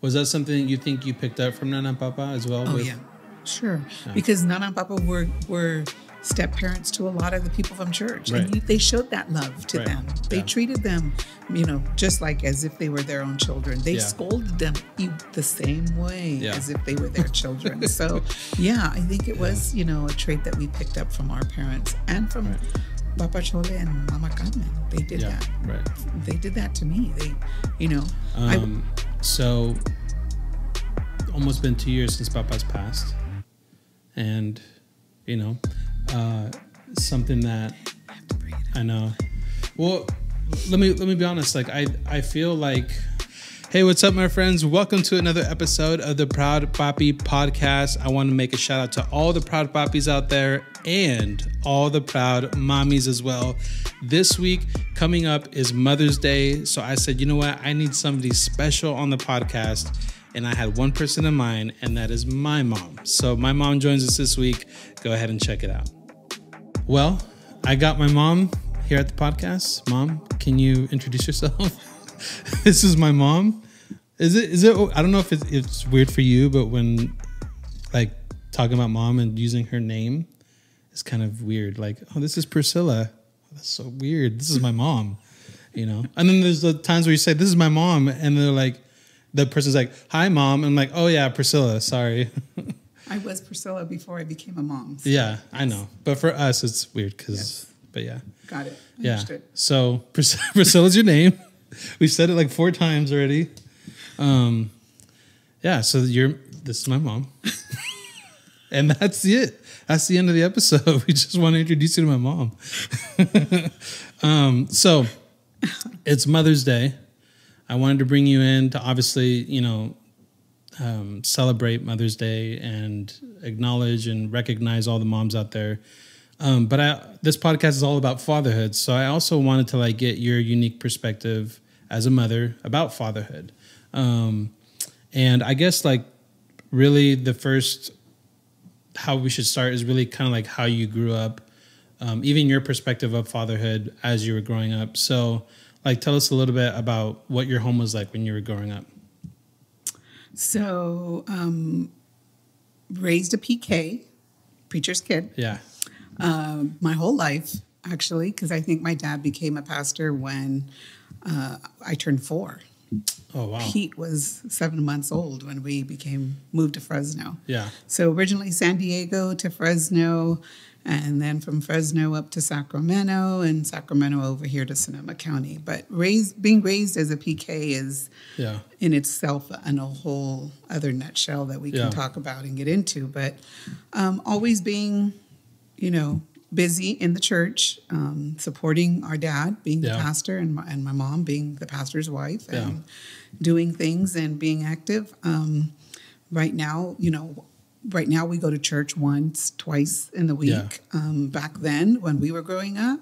Was that something you think you picked up from Nana and Papa as well? Oh, yeah. Sure. Yeah. Because Nana and Papa were step parents to a lot of the people from church. Right. And they showed that love to them. They treated them, just like as if they were their own children. They scolded them the same way as if they were their children. So, I think it was, a trait that we picked up from our parents and from Papa Chole and Mama Carmen. They did that. Right. They did that to me. So, almost been 2 years since Papa's passed. And, something that I know. Well, let me be honest. Like I feel like, hey, what's up, my friends? Welcome to another episode of the Proud Papi Podcast. I want to make a shout out to all the Proud Papis out there and all the proud mommies as well. This week coming up is Mother's Day. So I said, you know what? I need somebody special on the podcast. And I had one person in mind, and that is my mom. So my mom joins us this week. Go ahead and check it out. Well, I got my mom here at the podcast. Mom, can you introduce yourself? This is my mom. Is it? I don't know if it's weird for you, but when like talking about mom and using her name, it's kind of weird. Like, oh, this is Priscilla. That's so weird. This is my mom, And then there's the times where you say, this is my mom, and they're like, the person's like, hi, mom. I'm like, oh, yeah, Priscilla. Sorry. I was Priscilla before I became a mom. So yeah, I know. But for us, it's weird but yeah. Got it. Understood. So Priscilla's your name. We've said it like 4 times already. Yeah, so this is my mom. And that's it. That's the end of the episode. We just want to introduce you to my mom. So it's Mother's Day. I wanted to bring you in to obviously, celebrate Mother's Day and acknowledge and recognize all the moms out there. But this podcast is all about fatherhood. So I also wanted to get your unique perspective as a mother about fatherhood. And I guess really the first, how we should start is really kind of how you grew up, even your perspective of fatherhood as you were growing up. So tell us a little bit about what your home was like when you were growing up. So, raised a PK, preacher's kid. Yeah. My whole life, actually, because I think my dad became a pastor when I turned 4. Oh, wow. Pete was 7 months old when we moved to Fresno. Yeah. So originally San Diego to Fresno, and then from Fresno up to Sacramento, and Sacramento over here to Sonoma County. But being raised as a PK is in itself in a whole other nutshell that we can talk about and get into. But always being, busy in the church, supporting our dad, being the pastor, and my mom being the pastor's wife, and doing things and being active. Right now we go to church twice in the week. Back then, when we were growing up,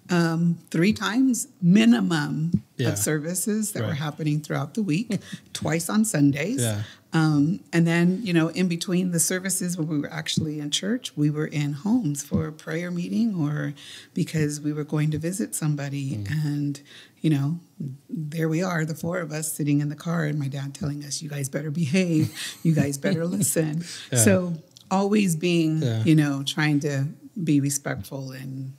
3 times minimum of services that were happening throughout the week, twice on Sundays. Yeah. And then, in between the services when we were actually in church, we were in homes for a prayer meeting or because we were going to visit somebody. And, there we are, the 4 of us sitting in the car, and my dad telling us, you guys better behave, you guys better listen. So always being, trying to be respectful and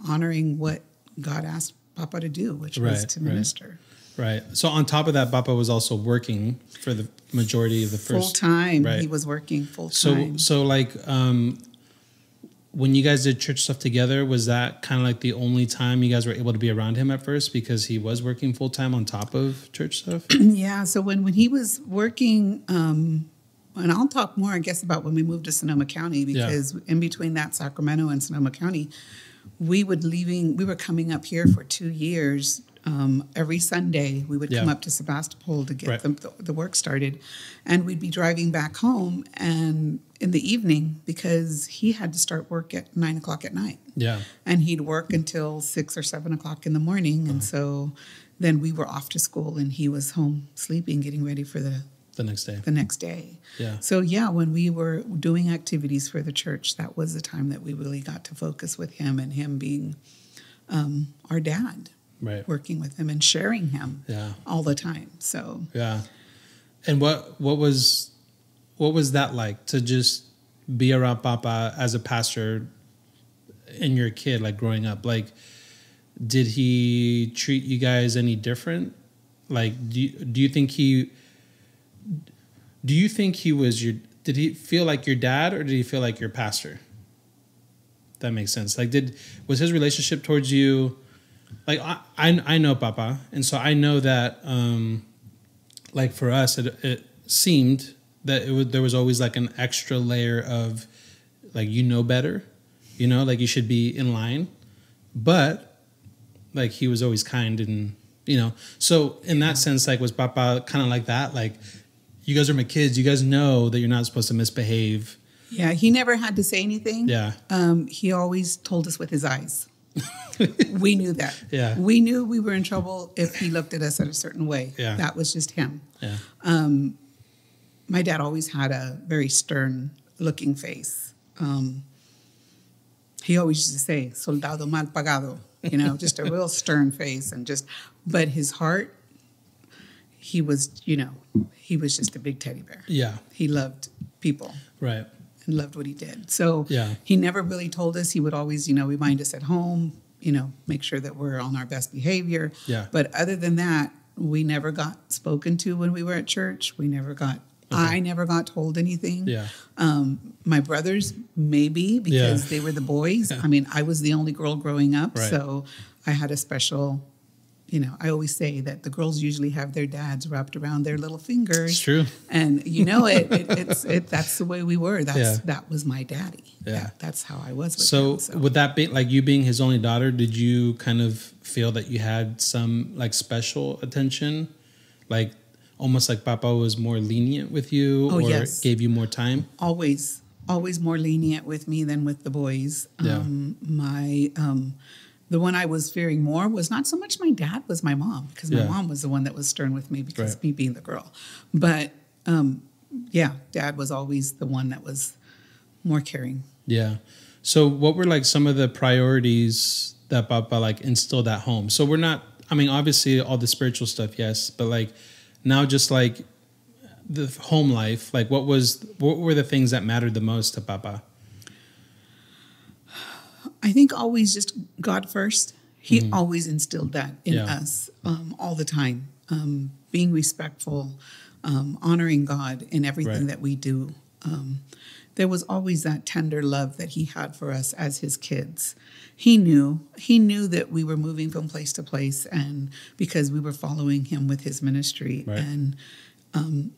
honoring what God asked Papa to do, which was to minister. Right. So on top of that, Papa was also working for the majority of the first... Full time. Right. He was working full time. So when you guys did church stuff together, was that kind of the only time you guys were able to be around him at first because he was working full time on top of church stuff? Yeah. So when he was working, and I'll talk more, I guess, about when we moved to Sonoma County, because in between that, Sacramento and Sonoma County, we were coming up here for 2 years. Every Sunday, we would come up to Sebastopol to get the work started. And we'd be driving back home and in the evening because he had to start work at 9 o'clock at night. Yeah. And he'd work until 6 or 7 o'clock in the morning. And so then we were off to school and he was home sleeping, getting ready for the next day. Yeah. So when we were doing activities for the church, that was the time that we really got to focus with him and him being our dad. Right. Working with him and sharing him all the time. So And what was that like to just be around Papa as a pastor and your kid, like growing up? Like, did he treat you guys any different? Like, do you think he was your? Did he feel like your dad, or did he feel like your pastor? If that makes sense. Like, was his relationship towards you? Like, I know Papa, and so I know that. Like for us, it seemed that there was always like an extra layer of, like, you know better, like you should be in line, but like he was always kind and So in that sense, like, was Papa kind of like that? Like, you guys are my kids. You guys know that you're not supposed to misbehave. Yeah, he never had to say anything. Yeah. He always told us with his eyes. We knew that. Yeah. We knew we were in trouble if he looked at us in a certain way. Yeah. That was just him. Yeah. My dad always had a very stern looking face. He always used to say, "Soldado mal pagado," just a real stern face, but his heart, he was just a big teddy bear. Yeah. He loved people. Right. And loved what he did. So yeah. He never really told us. He would always, remind us at home, make sure that we're on our best behavior. Yeah. But other than that, we never got spoken to when we were at church. I never got told anything. Yeah. My brothers, maybe, because they were the boys. I mean, I was the only girl growing up. Right. So I had a special, I always say that the girls usually have their dads wrapped around their little fingers. It's true. And that's the way we were. That was my daddy. Yeah. That's how I was with him. him. So would that be, like, you being his only daughter, did you kind of feel that you had some, like, special attention? Like, almost like Papa was more lenient with you, or yes. gave you more time? Always more lenient with me than with the boys. Yeah. The one I was fearing more was not so much my dad, was my mom, because my mom was the one that was stern with me because me being the girl. But Dad was always the one that was more caring. Yeah. So what were, like, some of the priorities that Papa, like, instilled at home? So we're not, I mean, obviously all the spiritual stuff, yes, but, like, now just, like, the home life, like, what were the things that mattered the most to Papa? I think always just God first. He always instilled that in us all the time. Being respectful, honoring God in everything that we do. There was always that tender love that he had for us as his kids. He knew that we were moving from place to place, and because we were following him with his ministry, and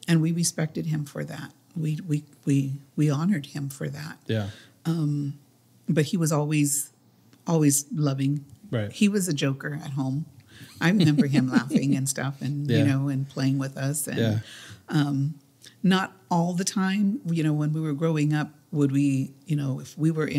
we respected him for that. We honored him for that. Yeah. But he was always loving. Right. He was a joker at home. I remember him laughing and stuff, and and playing with us. And not all the time. When we were growing up, would we? If we were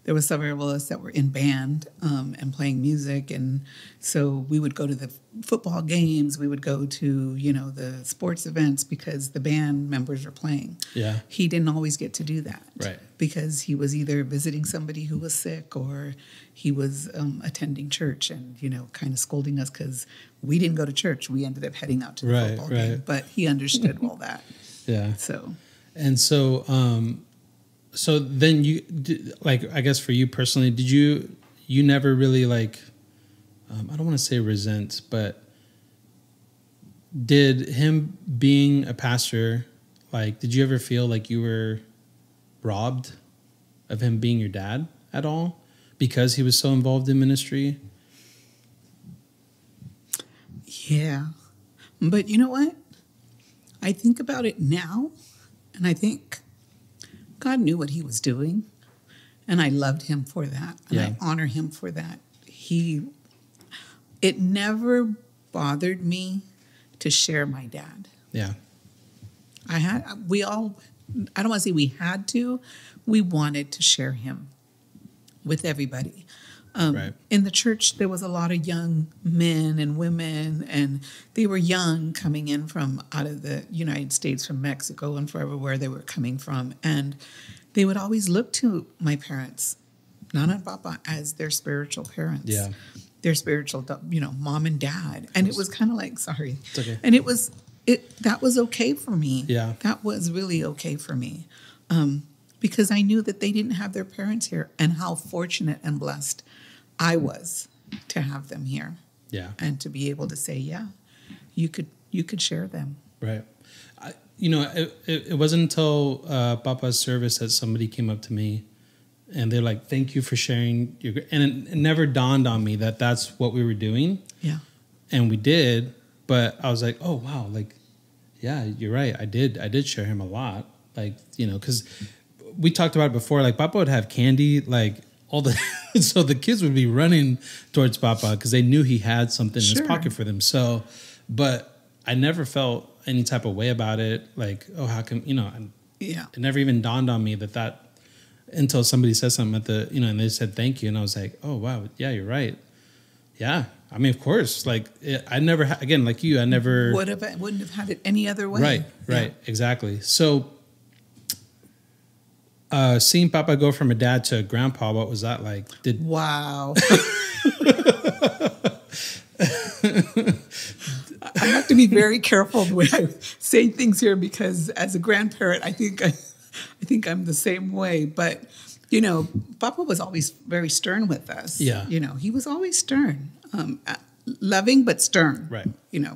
there was several of us that were in band and playing music, and so we would go to the football games. We would go to the sports events because the band members were playing. Yeah. He didn't always get to do that. Right. Because he was either visiting somebody who was sick, or he was attending church and, kind of scolding us because we didn't go to church. We ended up heading out to the football game. But he understood all that. Yeah. So. And so, so then you, like, I guess for you personally, did you never really, like, I don't want to say resent, but did him being a pastor, like, did you ever feel like you were robbed of him being your dad at all because he was so involved in ministry? Yeah. But you know what? I think about it now, and I think God knew what he was doing, and I loved him for that, and I honor him for that. It never bothered me to share my dad. Yeah. I don't want to say we had to, we wanted to share him with everybody. In the church, there was a lot of young men and women, and they were young, coming in from out of the United States, from Mexico, and from everywhere they were coming from. And they would always look to my parents, Nana and Papa, as their spiritual parents. Their spiritual, mom and dad. And it was kind of like, sorry. It's okay. And it was that was okay for me. Yeah. That was really okay for me. Because I knew that they didn't have their parents here, and how fortunate and blessed I was to have them here. Yeah. And to be able to say, yeah, you could share them. Right. It wasn't until Papa's service that somebody came up to me and they're like, thank you for sharing and it never dawned on me that that's what we were doing. Yeah. And we did, but I was like, oh wow, like, yeah, you're right. I did share him a lot. Like, because we talked about it before, like Papa would have candy, like so the kids would be running towards Papa because they knew he had something in his pocket for them. So, but I never felt any type of way about it. Like, oh, how come, it never even dawned on me that until somebody said something at the, and they said thank you. And I was like, oh, wow. Yeah, you're right. Yeah. I mean, of course, like I never, again, like you, I never wouldn't have had it any other way. Right. Yeah. Exactly. So, seeing Papa go from a dad to a grandpa, what was that like? Wow. I have to be very careful the way I say things here, because as a grandparent, I think I'm the same way. But, Papa was always very stern with us. Yeah. He was always stern, loving but stern. Right.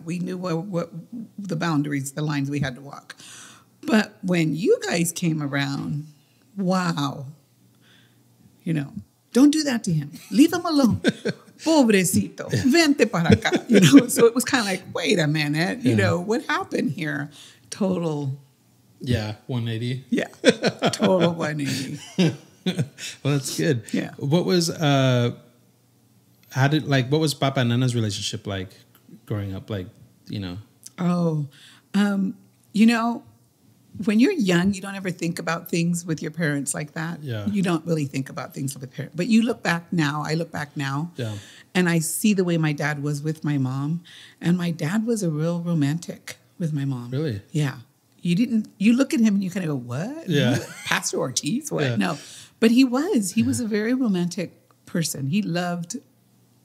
We knew what the boundaries, the lines we had to walk. But when you guys came around, wow, don't do that to him. Leave him alone. Pobrecito, vente para acá. So it was kind of like, wait a minute, what happened here? Total. Yeah, 180. Yeah, total 180. Well, that's good. Yeah. What was what was Papa and Nana's relationship like growing up? Like, Oh, when you're young, you don't ever think about things with your parents like that. Yeah. You don't really think about things with parents. But you look back now, I look back now, yeah, and I see the way my dad was with my mom. And my dad was a real romantic with my mom. Really? Yeah. You look at him and you kind of go, what? Yeah. Pastor Ortiz? What? Yeah. No. But he was a very romantic person. He loved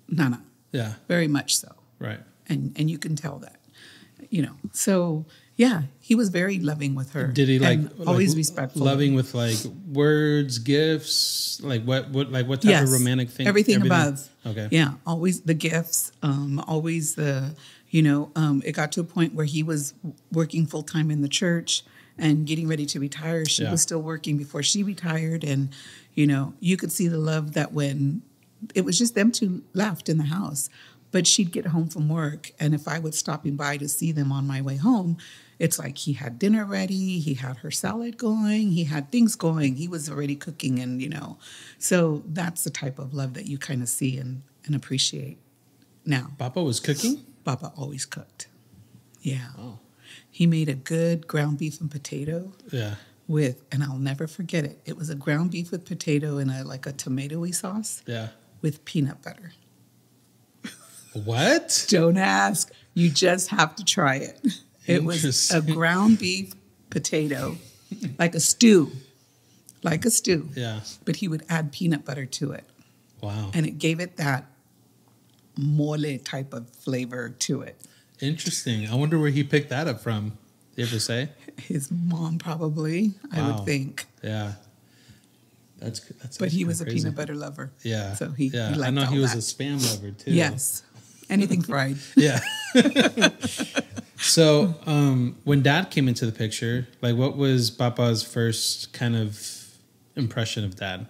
Nana. Yeah. Very much so. Right. And you can tell that, So, yeah, he was very loving with her. Did he always respectful? Loving with like words, gifts, like what type of romantic thing? Everything above. Okay. Yeah, always the gifts. Always the it got to a point where he was working full time in the church and getting ready to retire. She was still working before she retired, and you could see the love that when it was just them two left in the house. But she'd get home from work, and if I was stopping by to see them on my way home, it's like he had dinner ready, he had her salad going, he had things going, he was already cooking, and so that's the type of love that you kind of see and appreciate now. Papa was cooking? Papa always cooked. Yeah. Oh. He made a good ground beef and potato. Yeah. And I'll never forget it. It was a ground beef with potato and a tomatoey sauce. Yeah. With peanut butter. What? Don't ask. You just have to try it. It was a ground beef potato, like a stew. Yeah. But he would add peanut butter to it. Wow. And it gave it that mole type of flavor to it. Interesting. I wonder where he picked that up from. Did you ever say? His mom, probably, I would think. Yeah. That's but he was crazy. A peanut butter lover. Yeah. So he liked I know all he was that. a Spam lover too. Yes. Anything fried. Yeah. So when Dad came into the picture, like what was Papa's first kind of impression of Dad?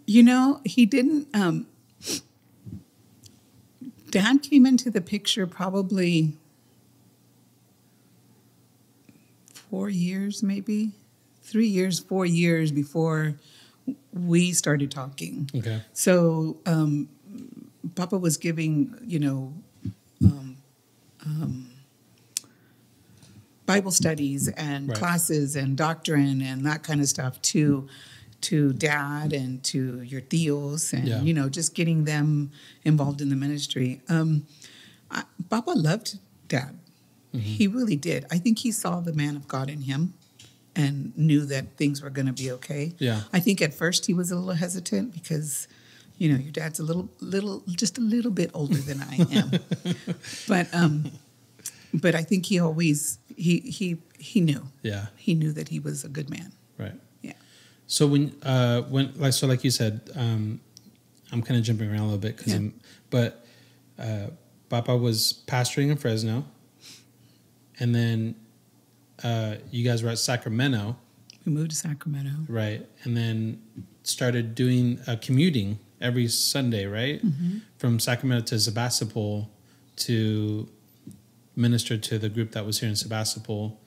He didn't. Dad came into the picture probably 4 years, maybe 3 years, 4 years before we started talking. Okay. So Papa was giving, Bible studies and classes and doctrine and that kind of stuff to Dad and to your tios and, just getting them involved in the ministry. Papa loved Dad. Mm-hmm. He really did. I think he saw the man of God in him and knew that things were going to be okay. Yeah. I think at first he was a little hesitant because, your dad's just a little bit older than I am. But But I think he always, he knew. Yeah. He knew that he was a good man. Right. Yeah. So like you said, I'm kind of jumping around a little bit but Papa was pastoring in Fresno, and then you guys were at Sacramento. We moved to Sacramento. Right. And then started doing commuting every Sunday, right? Mm-hmm. From Sacramento to Sebastopol to minister to the group that was here in Sebastopol.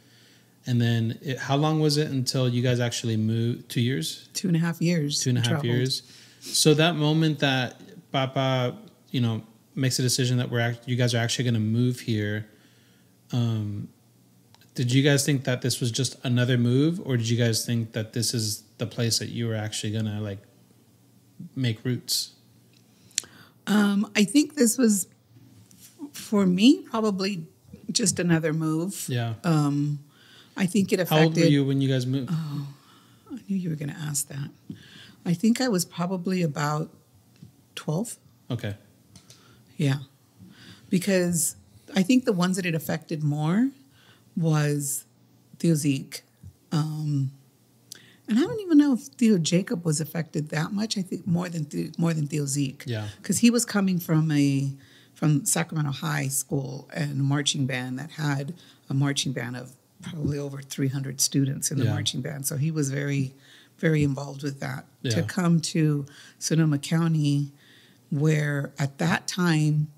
And then how long was it until you guys actually moved? 2 years? 2.5 years. 2.5 years. So that moment that Papa, makes a decision that you guys are actually going to move here, did you guys think that this was just another move, or did you guys think that this is the place that you were actually going to make roots? I think this was, for me, probably just another move. Yeah. I think it affected... How old were you when you guys moved? Oh, I knew you were going to ask that. I think I was probably about 12. Okay. Yeah. Because I think the ones that it affected more was Theo Zeke. And I don't even know if Theo Jacob was affected that much. I think more than Theo Zeke. Yeah. Because he was coming from Sacramento High School and a marching band that had a marching band of probably over 300 students in the marching band. So he was very, very involved with that. Yeah. To come to Sonoma County, where at that time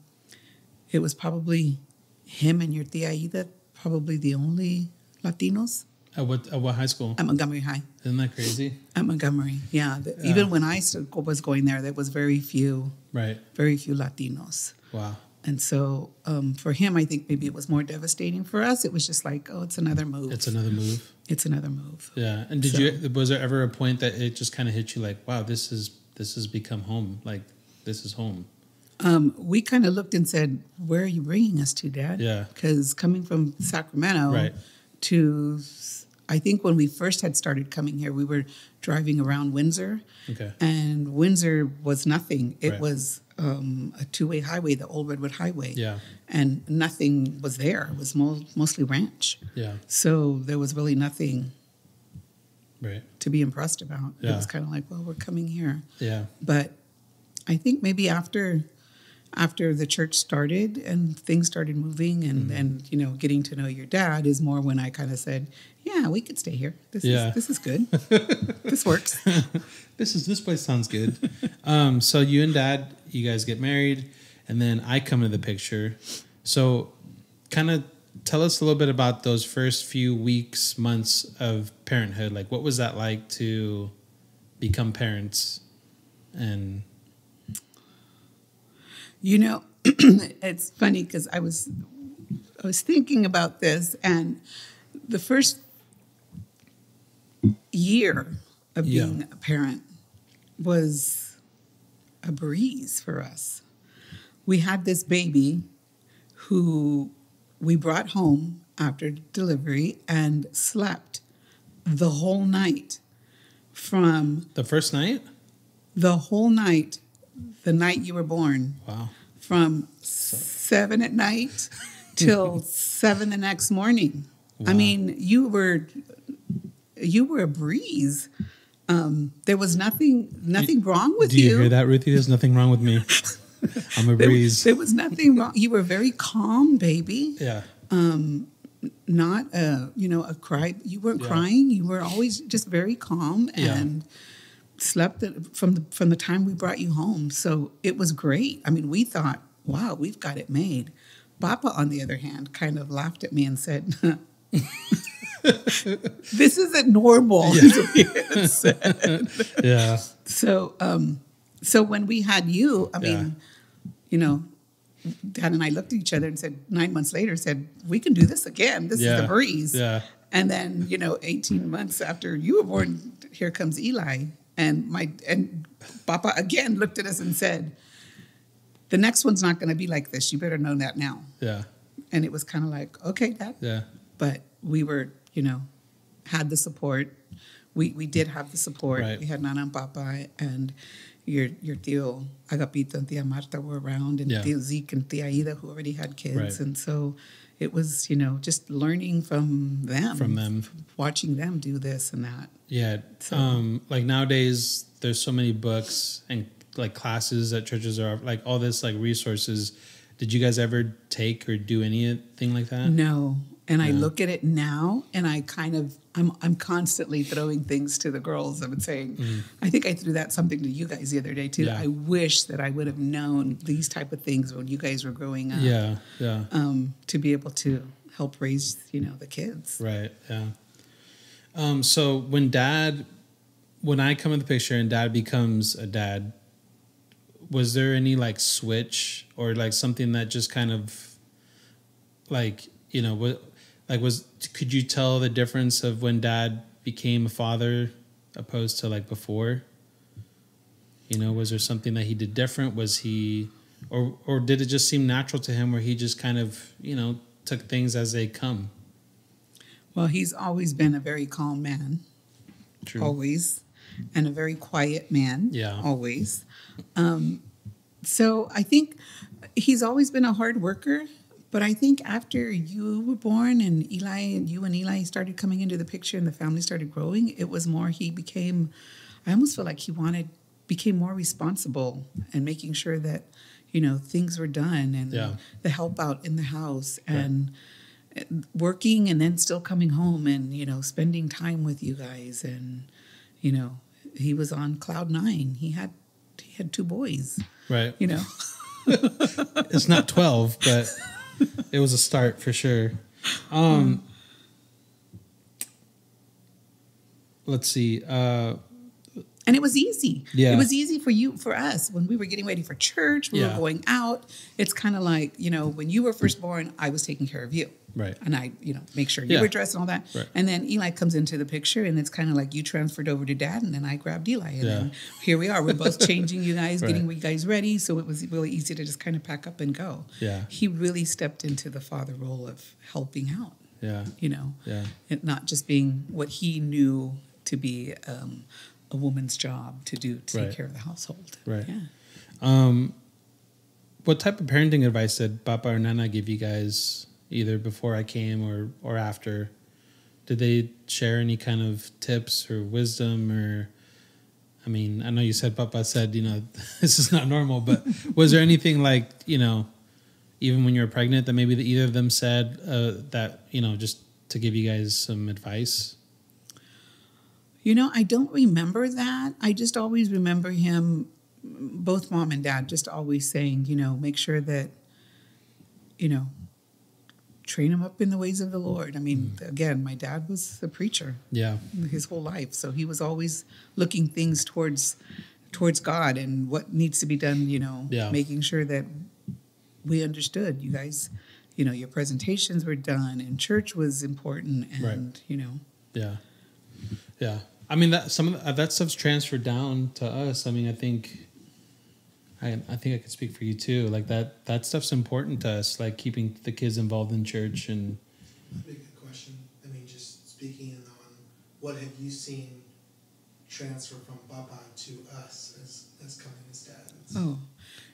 it was probably him and your tia Ida, probably the only Latinos. At what high school? At Montgomery High. Isn't that crazy? At Montgomery, yeah. Even when I was going there was very few Latinos. Wow. And so for him, I think maybe it was more devastating. For us, it was just like, oh, it's another move. It's another move. It's another move. Yeah. And was there ever a point that it just kind of hit you like, wow, this has become home. Like, this is home. We kind of looked and said, where are you bringing us to, Dad? Yeah. Because coming from Sacramento to, I think when we first had started coming here, we were driving around Windsor. Okay. And Windsor was nothing. It was a two-way highway, the old Redwood Highway. Yeah. And nothing was there. It was mostly ranch. Yeah. So there was really nothing to be impressed about. Yeah. It was kind of like, well, we're coming here. Yeah. But I think maybe after the church started and things started moving and getting to know your dad is more when I kind of said, yeah, we could stay here. This is good. This works. This place sounds good. So you and Dad, you guys get married, and then I come into the picture. So kind of tell us a little bit about those first few weeks, months of parenthood. Like, what was that like to become parents? And it's funny because I was thinking about this, and the first year of being a parent was a breeze for us. We had this baby who we brought home after delivery and slept the whole night from... The first night? The whole night, the night you were born. Wow. From 7 at night till 7 the next morning. Wow. I mean, you were a breeze. There was nothing wrong with you. Do you hear that, Ruthie? There's nothing wrong with me. I'm a breeze. There was nothing wrong. You were very calm, baby. Yeah. Not a cry. You weren't crying. You were always just very calm and slept from the time we brought you home. So it was great. I mean, we thought, wow, we've got it made. Papa, on the other hand, kind of laughed at me and said, this isn't normal. Yeah. Yeah. So when we had you, I mean, Dad and I looked at each other and said, 9 months later, said, we can do this again. This is the breeze. Yeah. And then, 18 months after you were born, here comes Eli. And Papa again looked at us and said, the next one's not going to be like this. You better know that now. Yeah. And it was kind of like, okay, Dad. Yeah. But we were, had the support. we did have the support. Right. We had Nana and Papa and your tío Agapito and Tia Marta were around, and Tío Zeke and Tia Ida, who already had kids. Right. And so it was, just learning from them, watching them do this and that. Yeah. So, like nowadays, there's so many books and like classes that churches are like all this like resources. Did you guys ever take or do anything like that? No. And I look at it now, and I kind of, I'm constantly throwing things to the girls. I've been saying, I think I threw something to you guys the other day too. Yeah. I wish that I would have known these type of things when you guys were growing up. Yeah. To be able to help raise, the kids. Right. Yeah. So when I come in the picture and Dad becomes a dad, was there any like switch or like something that just kind of like, could you tell the difference of when Dad became a father opposed to like before? Was there something that he did different? Was he, or did it just seem natural to him where he just kind of, took things as they come? Well, he's always been a very calm man. True. Always. And a very quiet man. Yeah. Always. So I think he's always been a hard worker. But I think after you were born and you and Eli started coming into the picture and the family started growing, it was more I almost feel like became more responsible and making sure that, things were done and the help out in the house and working and then still coming home and, spending time with you guys. And, he was on cloud 9. He had 2 boys. Right. It's not 12, but... It was a start for sure. Let's see. And it was easy. Yeah. It was easy for us when we were getting ready for church. We were going out. It's kind of like, when you were first born, I was taking care of you. Right. And I, make sure you were dressed and all that. Right. And then Eli comes into the picture, and it's kind of like you transferred over to Dad, and then I grabbed Eli. And then here we are. We're both changing you guys, getting you guys ready. So it was really easy to just kind of pack up and go. Yeah. He really stepped into the father role of helping out. Yeah. And not just being what he knew to be a woman's job to do to take care of the household. Right. Yeah. What type of parenting advice did Papa or Nana give you guys either before I came or after? Did they share any kind of tips or wisdom or, I know you said Papa said, this is not normal, but was there anything like, even when you were pregnant that maybe either of them said that, just to give you guys some advice? I don't remember that. I just always remember him, both Mom and Dad, just always saying, make sure that, train him up in the ways of the Lord. Again, my dad was a preacher. Yeah. His whole life. So he was always looking things towards God and what needs to be done, making sure that we understood. You guys, your presentations were done and church was important and, Yeah. Yeah. That some of that stuff's transferred down to us. I think I could speak for you too. Like that stuff's important to us, like keeping the kids involved in church. And that'd be a good question. Just speaking on what have you seen transfer from Papa to us as coming as dads? Oh,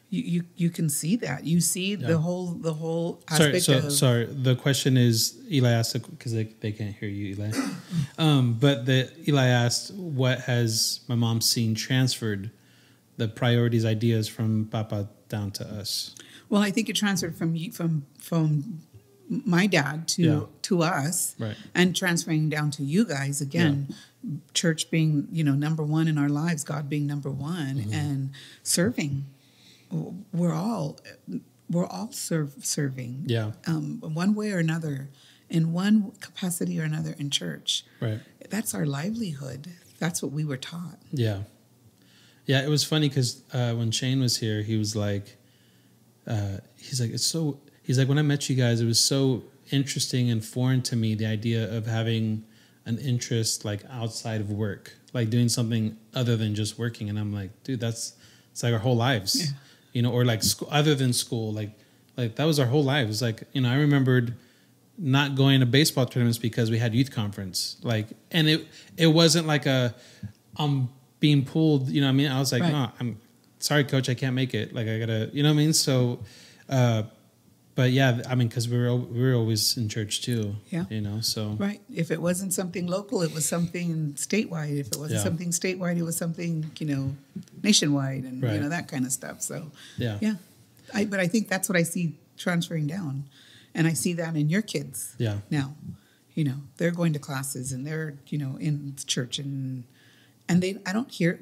you can see that. You see the whole aspect Sorry. The question is, Eli asked, because they can't hear you, Eli. Eli asked, what has my mom seen transferred, the priorities, ideas from Papa down to us? Well, I think it transferred from my dad to us, right, and transferring down to you guys again. Yeah. Church being number one in our lives, God being number one, and serving. We're all serving. Yeah. One way or another, in one capacity or another in church. Right. That's our livelihood. That's what we were taught. Yeah. Yeah. It was funny because when Shane was here, he was like, he's like, when I met you guys, it was so interesting and foreign to me, the idea of having an interest like outside of work, like doing something other than just working. And I'm like, dude, it's like our whole lives. Yeah. Or like school, other than school, like that was our whole lives. Like, I remembered not going to baseball tournaments because we had youth conference. Like, and it wasn't like I'm being pulled, you know what I mean? I was like, no, I'm sorry, coach, I can't make it. Like, I gotta, you know what I mean? So, but yeah, I mean, because we were always in church too. Yeah. You know, so. Right. If it wasn't something local, it was something statewide. If it wasn't something statewide, it was something, you know, nationwide and, you know, that kind of stuff. So, yeah. But I think that's what I see transferring down. And I see that in your kids now. You know, they're going to classes and they're, you know, in church and I don't hear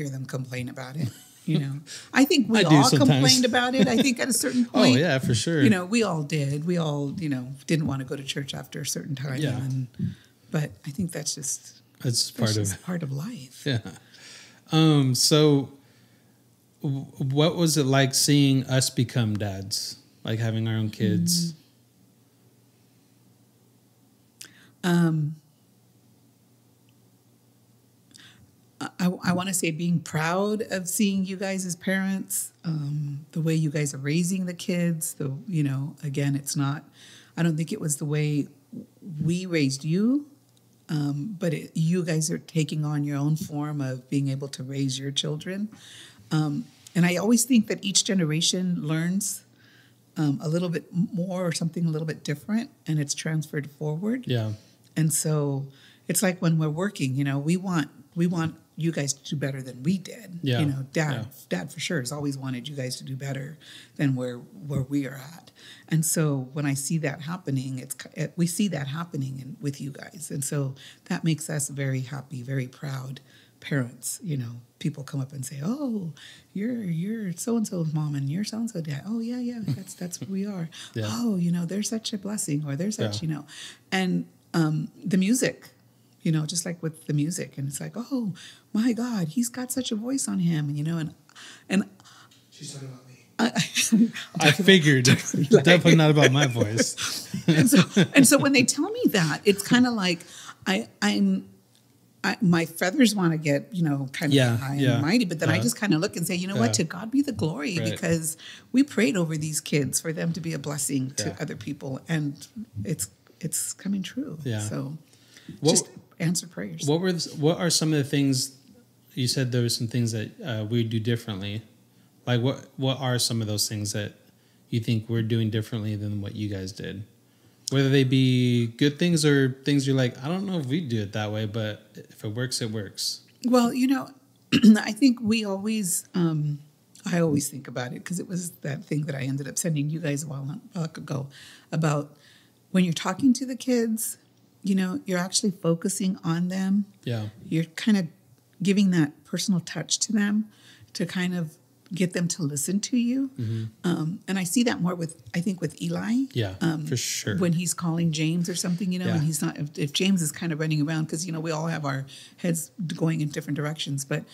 them complain about it. You know, I think we all complained about it. I think at a certain point. Oh, yeah, for sure. You know, we all did. We all, you know, didn't want to go to church after a certain time. Yeah. But I think that's part of life. Yeah. So what was it like seeing us become dads? Like having our own kids? I want to say being proud of seeing you guys as parents, the way you guys are raising the kids. You know, again, I don't think it was the way we raised you, but you guys are taking on your own form of being able to raise your children. And I always think that each generation learns a little bit more or something a little bit different, and it's transferred forward. Yeah. And so it's like when we're working, you know, we want you guys to do better than we did. Yeah. You know, Dad for sure has always wanted you guys to do better than where we are at. And so when I see that happening, we see that happening with you guys. And so that makes us very happy, very proud parents. You know, people come up and say, "Oh, you're so-and-so's mom and you're so-and-so dad." "Oh, yeah, that's who we are." Yeah. "Oh, you know, they're such a blessing," or "They're such, you know." And the music, you know, just like with the music, and it's like, "Oh my God, he's got such a voice on him," and you know, and she's talking about me. I figured definitely not about my voice. and so when they tell me that, it's kind of like my feathers want to get, you know, kind of high and mighty, but then I just kind of look and say, you know what, to God be the glory, because we prayed over these kids for them to be a blessing to other people, and it's coming true. Yeah. So just answer prayers. What are some of the things you said? There were some things that we do differently. Like what are some of those things that you think we're doing differently than what you guys did? Whether they be good things or things you're like, I don't know if we do it that way, but if it works, it works. Well, you know, I think we always, I always think about it because it was that thing that I ended up sending you guys a while ago about when you're talking to the kids, you know, you're actually focusing on them. Yeah. You're kind of giving that personal touch to them to kind of get them to listen to you. Mm-hmm. And I see that more with Eli. Yeah, for sure. When he's calling James or something, you know, and he's not, if James is kind of running around, because, you know, we all have our heads going in different directions. But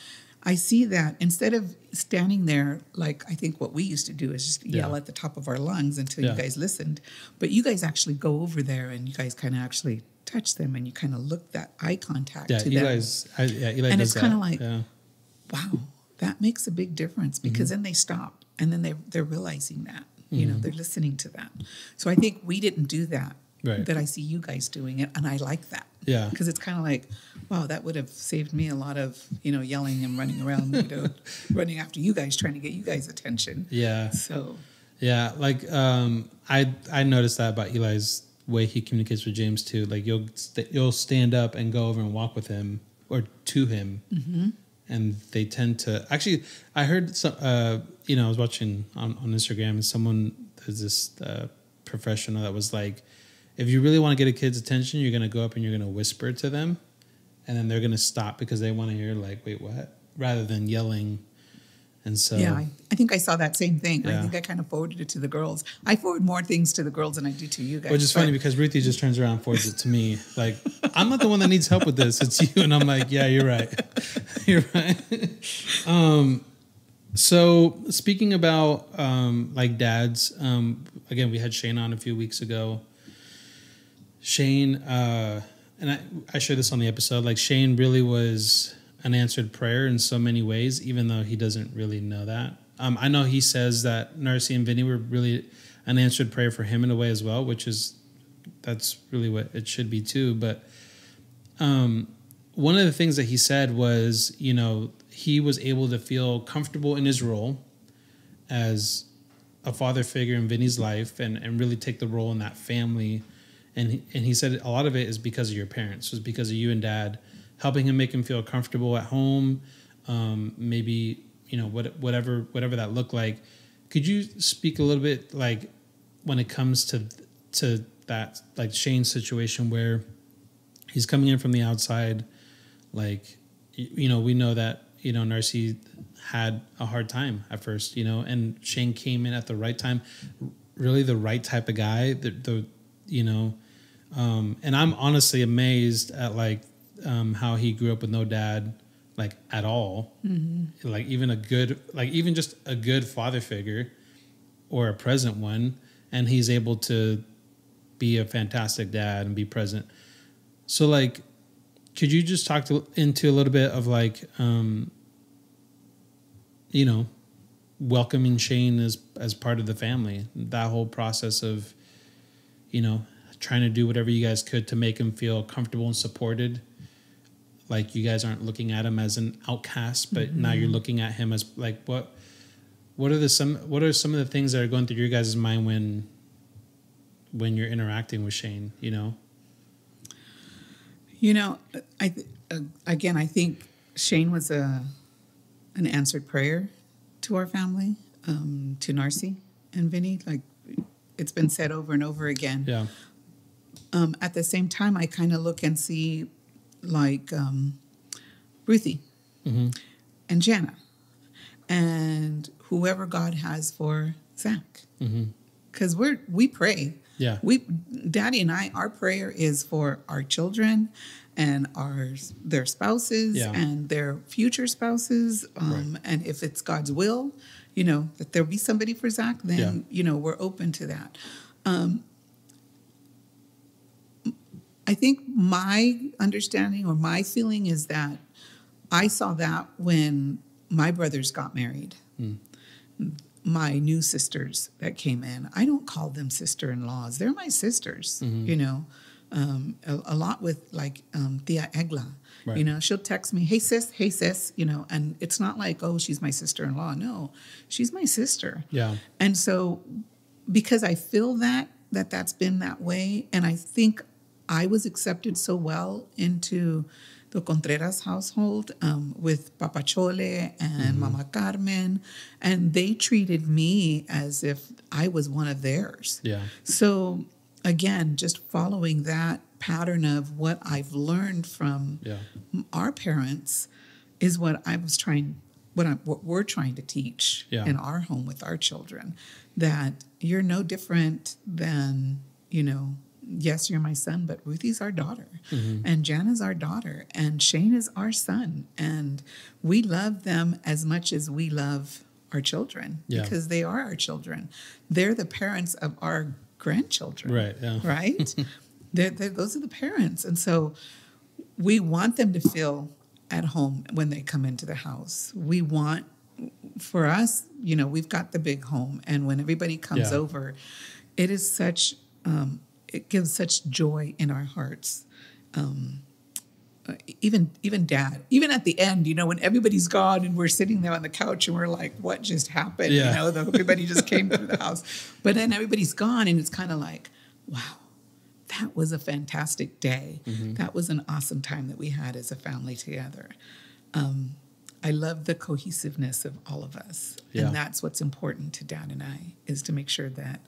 I see that instead of standing there, like I think what we used to do is just yell at the top of our lungs until you guys listened. But you guys actually go over there and you guys kind of actually touch them and you kind of look that eye contact to them. Eli and it's kind of like, wow. That makes a big difference because then they stop and then they're realizing that, you know, they're listening to that. So I think we didn't do that, that I see you guys doing it. And I like that. Yeah. Because it's kind of like, wow, that would have saved me a lot of, you know, yelling and running around, you know, running after you guys, trying to get you guys' attention. Yeah. So. Yeah. Like, I noticed that about Eli's way he communicates with James too. Like you'll stand up and go over and walk with him or to him. Mm-hmm. And they tend to actually. I heard some. You know, I was watching on Instagram, and someone there's this professional that was like, if you really want to get a kid's attention, you're gonna go up and you're gonna whisper to them, and then they're gonna stop because they want to hear like, wait, what? Rather than yelling. And so yeah, I think I saw that same thing. Yeah. I think I kind of forwarded it to the girls. I forward more things to the girls than I do to you guys. Which is funny because Ruthie just turns around and forwards it to me. Like, I'm not the one that needs help with this. It's you. And I'm like, yeah, you're right. You're right. So speaking about like dads, again, we had Shane on a few weeks ago. Shane, and I shared this on the episode, like Shane really was an answered prayer in so many ways, even though he doesn't really know that. I know he says that Narcy and Vinny were really an answered prayer for him in a way as well, which is that's really what it should be too. But one of the things that he said was, you know, he was able to feel comfortable in his role as a father figure in Vinny's life and really take the role in that family. And he said a lot of it is because of your parents, was because of you and dad helping him, make him feel comfortable at home. Maybe, you know, whatever that looked like. Could you speak a little bit, like, when it comes to that, like Shane's situation where he's coming in from the outside, like, you know, we know that, you know, Narcy had a hard time at first, you know, and Shane came in at the right time, really the right type of guy, the you know, and I'm honestly amazed at, like, how he grew up with no dad, like, at all. Mm-hmm. Like, even just a good father figure or a present one, and he's able to be a fantastic dad and be present. So, like, could you just talk into a little bit of, like, you know, welcoming Shane as part of the family, that whole process of, you know, trying to do whatever you guys could to make him feel comfortable and supported. Like, you guys aren't looking at him as an outcast, but now you're looking at him as, like, what are some of the things that are going through your guys' mind when you're interacting with Shane, you know? You know, I think Shane was an answered prayer to our family, to Narcy and Vinny. Like, it's been said over and over again. Yeah. At the same time, I kind of look and see, like, Ruthie and Jana and whoever God has for Zach. Because we pray. Yeah. Daddy and I, our prayer is for our children and their spouses and their future spouses. Right. And if it's God's will, you know, that there'll be somebody for Zach, then, you know, we're open to that. I think my understanding or my feeling is that I saw that when my brothers got married. My new sisters that came in, I don't call them sister-in-laws. They're my sisters, you know, a lot with, like, Tia Egla. Right. You know, she'll text me, hey sis, you know, and it's not like, oh, she's my sister-in-law. No, she's my sister. Yeah. And so because I feel that's been that way, and I think I was accepted so well into the Contreras household with Papa Chole and Mama Carmen, and they treated me as if I was one of theirs. Yeah. So again, just following that pattern of what I've learned from our parents is what we're trying to teach in our home with our children, that you're no different than, you know, yes, you're my son, but Ruthie's our daughter, and Jana's our daughter, and Shane is our son, and we love them as much as we love our children because they are our children. They're the parents of our grandchildren, right? Yeah. Right? Those are the parents, and so we want them to feel at home when they come into the house. We want, for us, you know, we've got the big home, and when everybody comes over, it is such. It gives such joy in our hearts. Even Dad, even at the end, you know, when everybody's gone and we're sitting there on the couch and we're like, what just happened? You know, everybody just came through the house. But then everybody's gone and it's kind of like, wow, that was a fantastic day. That was an awesome time that we had as a family together. I love the cohesiveness of all of us. And that's what's important to Dad and I, is to make sure that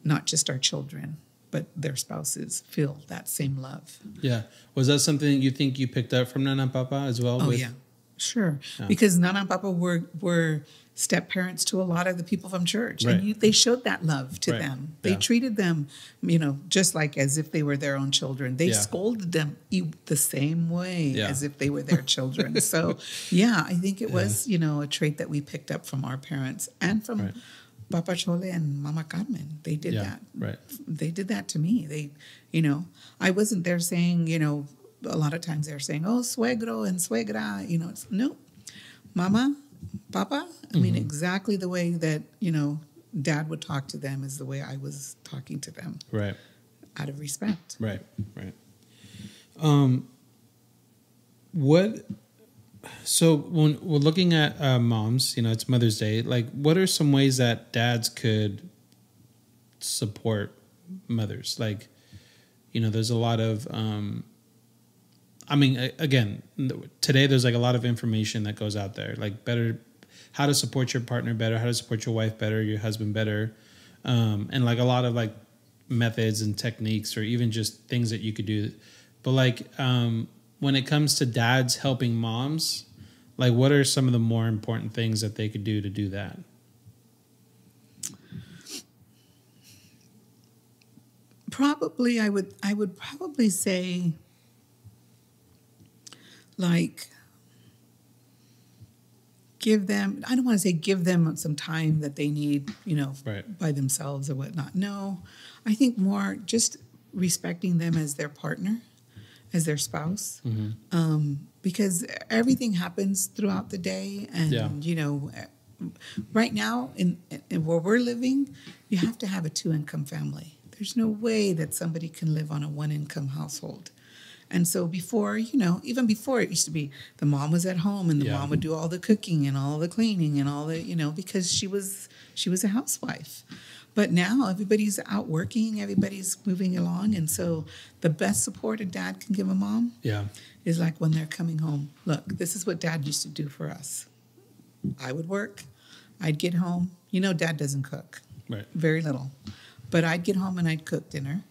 not just our children, but their spouses feel that same love. Yeah. Was that something you think you picked up from Nana and Papa as well? Oh, yeah. Sure. Yeah. Because Nana and Papa were step-parents to a lot of the people from church. Right. And they showed that love to them. They treated them, you know, just like as if they were their own children. They scolded them the same way as if they were their children. So, I think it was, you know, a trait that we picked up from our parents and from Papa Chole and Mama Carmen. They did that. Right. They did that to me. They, you know, I wasn't there saying, you know, a lot of times they're saying, oh, suegro and suegra, you know, no. Mama, Papa, I mean, exactly the way that, you know, Dad would talk to them is the way I was talking to them. Right. out of respect. Right. So when we're looking at moms, it's Mother's Day, like what are some ways that dads could support mothers? Like, there's a lot of, again, today there's like a lot of information that goes out there, like how to support your partner better, how to support your wife better, your husband better. And like a lot of like methods and techniques, or even just things that you could do. But like, when it comes to dads helping moms, like what are some of the more important things that they could do that? Probably, I would probably say, like, give them, I don't want to say give them some time that they need, Right. by themselves or whatnot. No, I think more just respecting them as their partner, as their spouse, because everything happens throughout the day. And, right now in where we're living, you have to have a 2-income family. There's no way that somebody can live on a 1-income household. And so before, even before, it used to be the mom was at home and the mom would do all the cooking and all the cleaning and all the, because she was a housewife. But now everybody's out working, everybody's moving along. And so the best support a dad can give a mom is like when they're coming home. Look, this is what dad used to do for us. I would work. I'd get home. Dad doesn't cook. Right. Very little. But I'd get home and I'd cook dinner.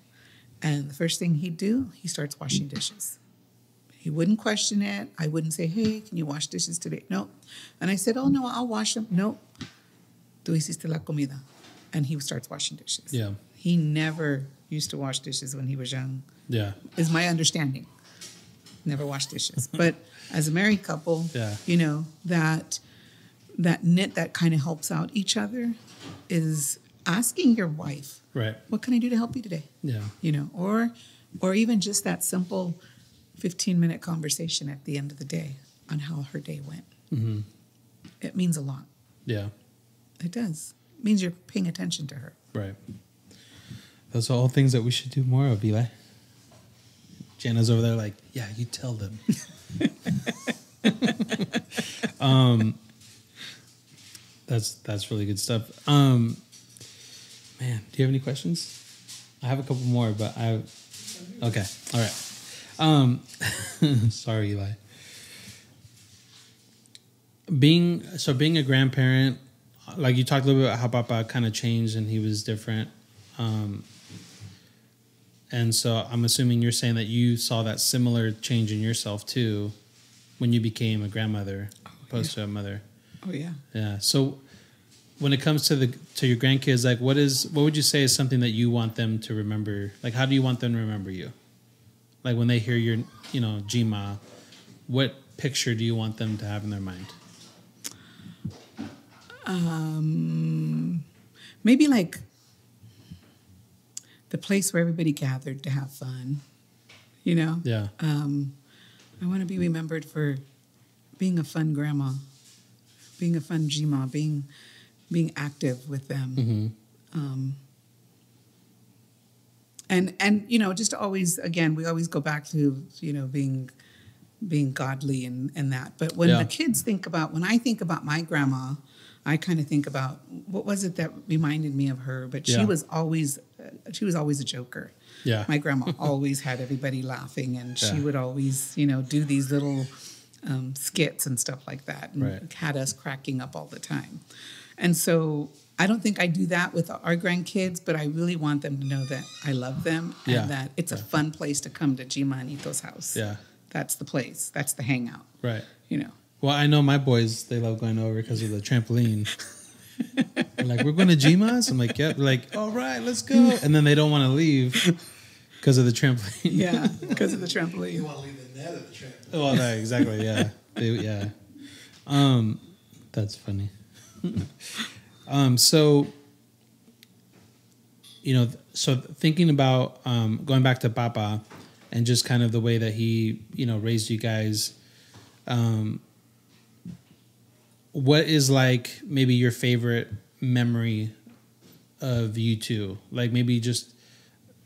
And the first thing he'd do, he starts washing dishes. He wouldn't question it. I wouldn't say, hey, can you wash dishes today? No. And I said, oh, no, I'll wash them. No. Tú hiciste la comida. And he starts washing dishes. Yeah. He never used to wash dishes when he was young. Yeah. Is my understanding. Never washed dishes. But as a married couple, that knit that kind of helps out each other is asking your wife, right, what can I do to help you today? Yeah. Or even just that simple 15-minute conversation at the end of the day on how her day went. Mm-hmm. It means a lot. Yeah. It does. It means you're paying attention to her. Right. Those are all things that we should do more of, Eli. Jana's over there like, yeah, you tell them. That's really good stuff. Man, do you have any questions? I have a couple more, but okay. All right. Sorry, Eli. Being a grandparent, like you talked a little bit about how Papa kind of changed and he was different. And so I'm assuming you're saying that you saw that similar change in yourself too when you became a grandmother opposed to a mother. Oh yeah. Yeah. So when it comes to your grandkids, like what would you say is something that you want them to remember? Like how do you want them to remember you? Like when they hear your, Jima, what picture do you want them to have in their mind? Maybe like the place where everybody gathered to have fun, Yeah. I want to be remembered for being a fun grandma, being a fun Jima, being active with them. Mm-hmm. And just always, again, we always go back to, being godly and that. But when the kids when I think about my grandma, I kind of think about what was it that reminded me of her. But she was always a joker. Yeah. My grandma always had everybody laughing, and she would always, do these little skits and stuff like that, and had us cracking up all the time. And so I don't think I do that with our grandkids, but I really want them to know that I love them and that it's a fun place to come to Jima and Ito's house. Yeah. That's the place. That's the hangout. Right. Well, I know my boys, they love going over because of the trampoline. They're like, we're going to Jima's? I'm like, yep. They're like, all right, let's go. And then they don't want to leave because of the trampoline. Yeah, because of the trampoline. You want to leave the net of the trampoline. Well, no, exactly, yeah. That's funny. So thinking about going back to Papa and just kind of the way that he, raised you guys, what is like maybe your favorite memory of you two? Like maybe just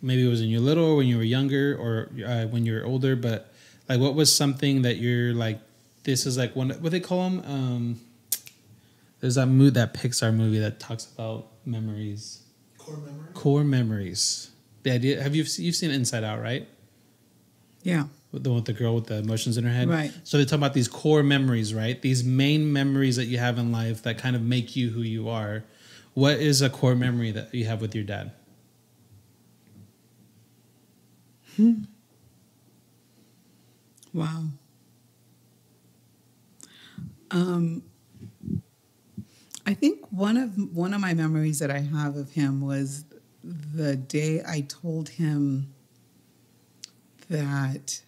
maybe it was when you were little, or when you were younger, or when you were older, but like, what was something that you're like, this is like one, what they call them? There's that Pixar movie that talks about memories. Core memories. The idea, you've seen Inside Out, right? Yeah. The one with the girl with the emotions in her head. Right. So they talk about these core memories, right? These main memories that you have in life that kind of make you who you are. What is a core memory that you have with your dad? Wow. I think one of my memories that I have of him was the day I told him that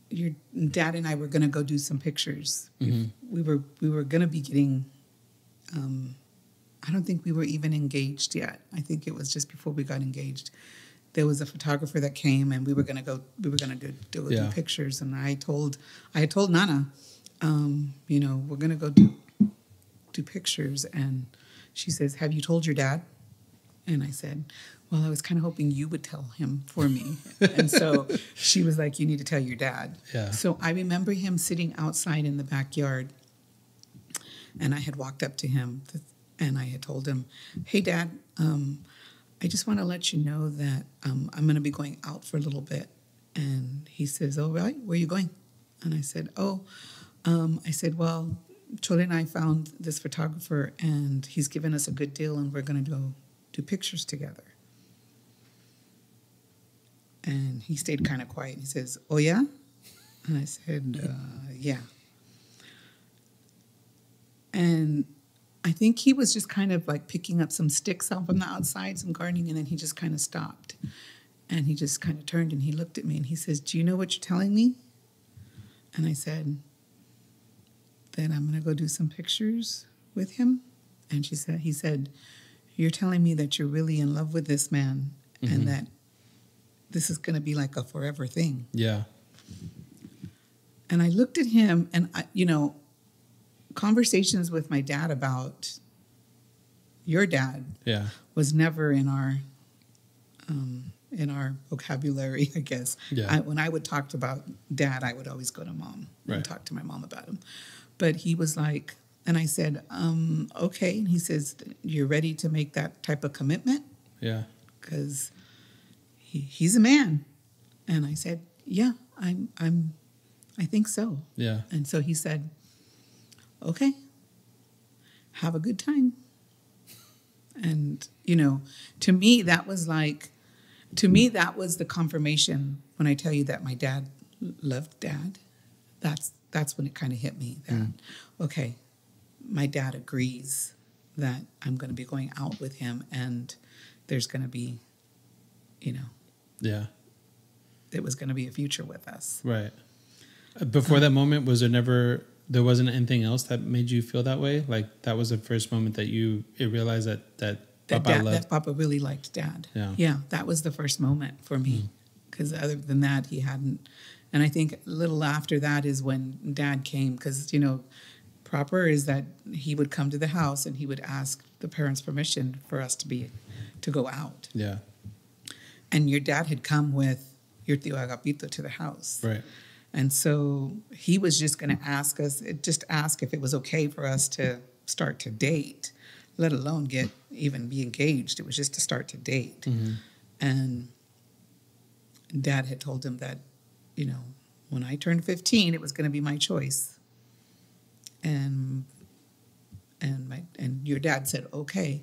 your dad and I were going to go do some pictures. Mm-hmm. We were going to be getting. I don't think we were even engaged yet. I think it was just before we got engaged. There was a photographer that came, and we were going to do pictures. And I had told Nana, we're going to go do pictures. And she says, "Have you told your dad?" And I said, "Well, I was kind of hoping you would tell him for me." And so she was like, "You need to tell your dad." Yeah. So I remember him sitting outside in the backyard, and I had walked up to him, and I had told him, "Hey, Dad, I just want to let you know that I'm going to be going out for a little bit." And he says, "Oh, really? Where are you going?" And I said, "Well, Chole and I found this photographer, and he's given us a good deal, and we're going to go do pictures together." And he stayed kind of quiet. He says, "Oh, yeah?" And I said, "Yeah." And I think he was just kind of like picking up some sticks out from the outside, some gardening, and then he just kind of stopped. And he just kind of turned and he looked at me and he says, "Do you know what you're telling me?" And I said, "That I'm going to go do some pictures with him." And he said, "You're telling me that you're really in love with this man, mm-hmm. and that this is going to be like a forever thing." Yeah. And I looked at him, and conversations with my dad about your dad was never in our vocabulary, I guess. Yeah. When I would talk about dad, I would always go to mom and talk to my mom about him. But he was like, and I said, "Okay." And he says, "You're ready to make that type of commitment?" Yeah. Because he's a man. And I said, "Yeah, I think so." Yeah. And so he said, "Okay, have a good time." And, to me, that was the confirmation when I tell you that my dad loved Dad. That's when it kind of hit me that, okay, my dad agrees that I'm going to be going out with him, and there's going to be, it was going to be a future with us. Right. Before that moment, there wasn't anything else that made you feel that way? Like, that was the first moment that you realized that Papa really liked Dad. Yeah, that was the first moment for me. Because other than that, he hadn't. And I think a little after that is when Dad came. Because, proper is that he would come to the house and he would ask the parents' permission for us to go out. Yeah. And your dad had come with your Tío Agapito to the house. Right. And so he was just going to ask if it was okay for us to start to date, let alone even be engaged. It was just to start to date. Mm-hmm. And Dad had told him that, when I turned 15, it was going to be my choice. And your dad said, "Okay."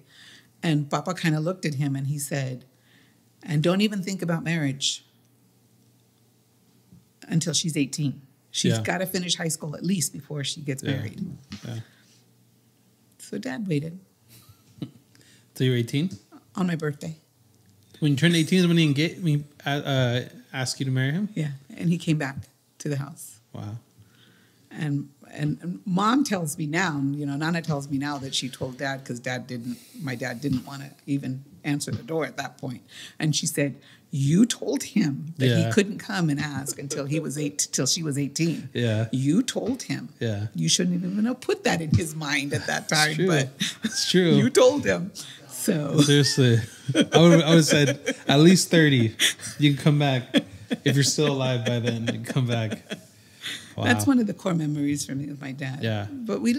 And Papa kind of looked at him and he said, "And don't even think about marriage until she's 18. She's got to finish high school at least before she gets married." Yeah. So Dad waited. So you were 18? On my birthday. When you turned 18 is when he asked you to marry him? Yeah, and he came back to the house. Wow. And Mom tells me now, Nana tells me now that she told Dad because my dad didn't want to even answer the door at that point. And she said, "You told him that he couldn't come and ask until she was 18. Yeah. You told him. Yeah. You shouldn't even have put that in his mind at that time, It's true. But it's true. You told him." So seriously, I would have said at least 30. You can come back if you're still alive by then. You can come back. Wow. That's one of the core memories for me with my dad. Yeah. But my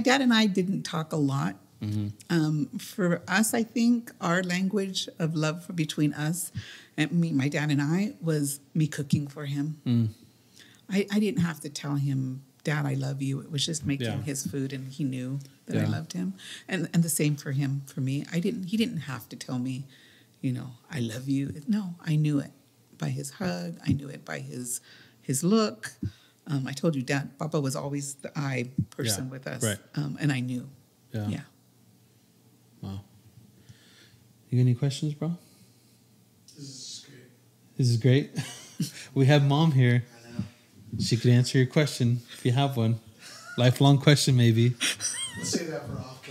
dad and I didn't talk a lot. Mm-hmm. For us, I think our language of love between us and me, my dad and I, was me cooking for him. Mm. I didn't have to tell him, Dad, I love you. It was just making his food, and he knew that I loved him. And the same for him, for me. He didn't have to tell me, I love you. No, I knew it by his hug. I knew it by his look. I told you, Dad, Papa was always the I person with us. Right. And I knew. Yeah. Wow. You got any questions, bro? This is great. This is great. We have Mom here. I know. She could answer your question if you have one. Lifelong question, maybe. Let's say that for off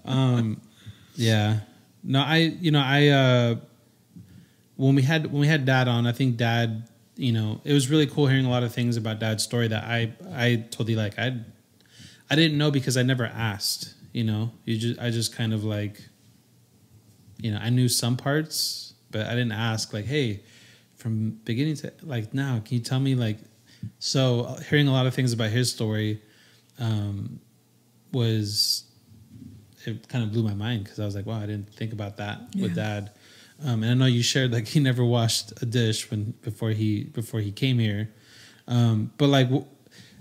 camera. Yeah. No, when we had Dad on, I think Dad, it was really cool hearing a lot of things about Dad's story that I totally like. I didn't know because I never asked. I just kind of like, I knew some parts, but I didn't ask like, hey, from beginning to like now, can you tell me like, so hearing a lot of things about his story, it kind of blew my mind because I was like, wow, I didn't think about that with Dad. And I know you shared like he never washed a dish before he came here, but like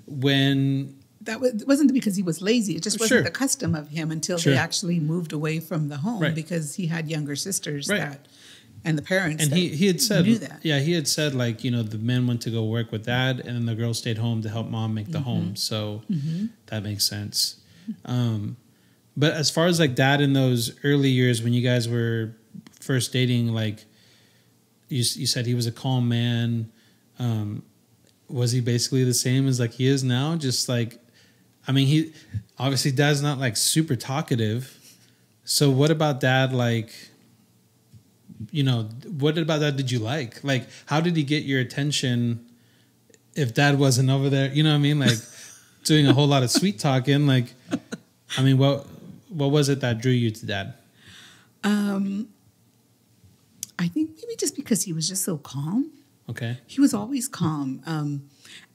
when. That wasn't because he was lazy. It just wasn't the custom of him until they actually moved away from the home because he had younger sisters and the parents. And he had said, knew that. Yeah, he had said like, the men went to go work with Dad and then the girls stayed home to help Mom make the home. So that makes sense. But as far as like Dad in those early years when you guys were first dating, like you said he was a calm man. Was he basically the same as like he is now? Just like, I mean, he obviously Dad's not like super talkative. So what about Dad? Like, what about Dad did you like? Like, how did he get your attention if Dad wasn't over there? You know what I mean? Like doing a whole lot of sweet talking. Like, I mean, what was it that drew you to Dad? I think maybe just because he was just so calm. Okay. He was always calm.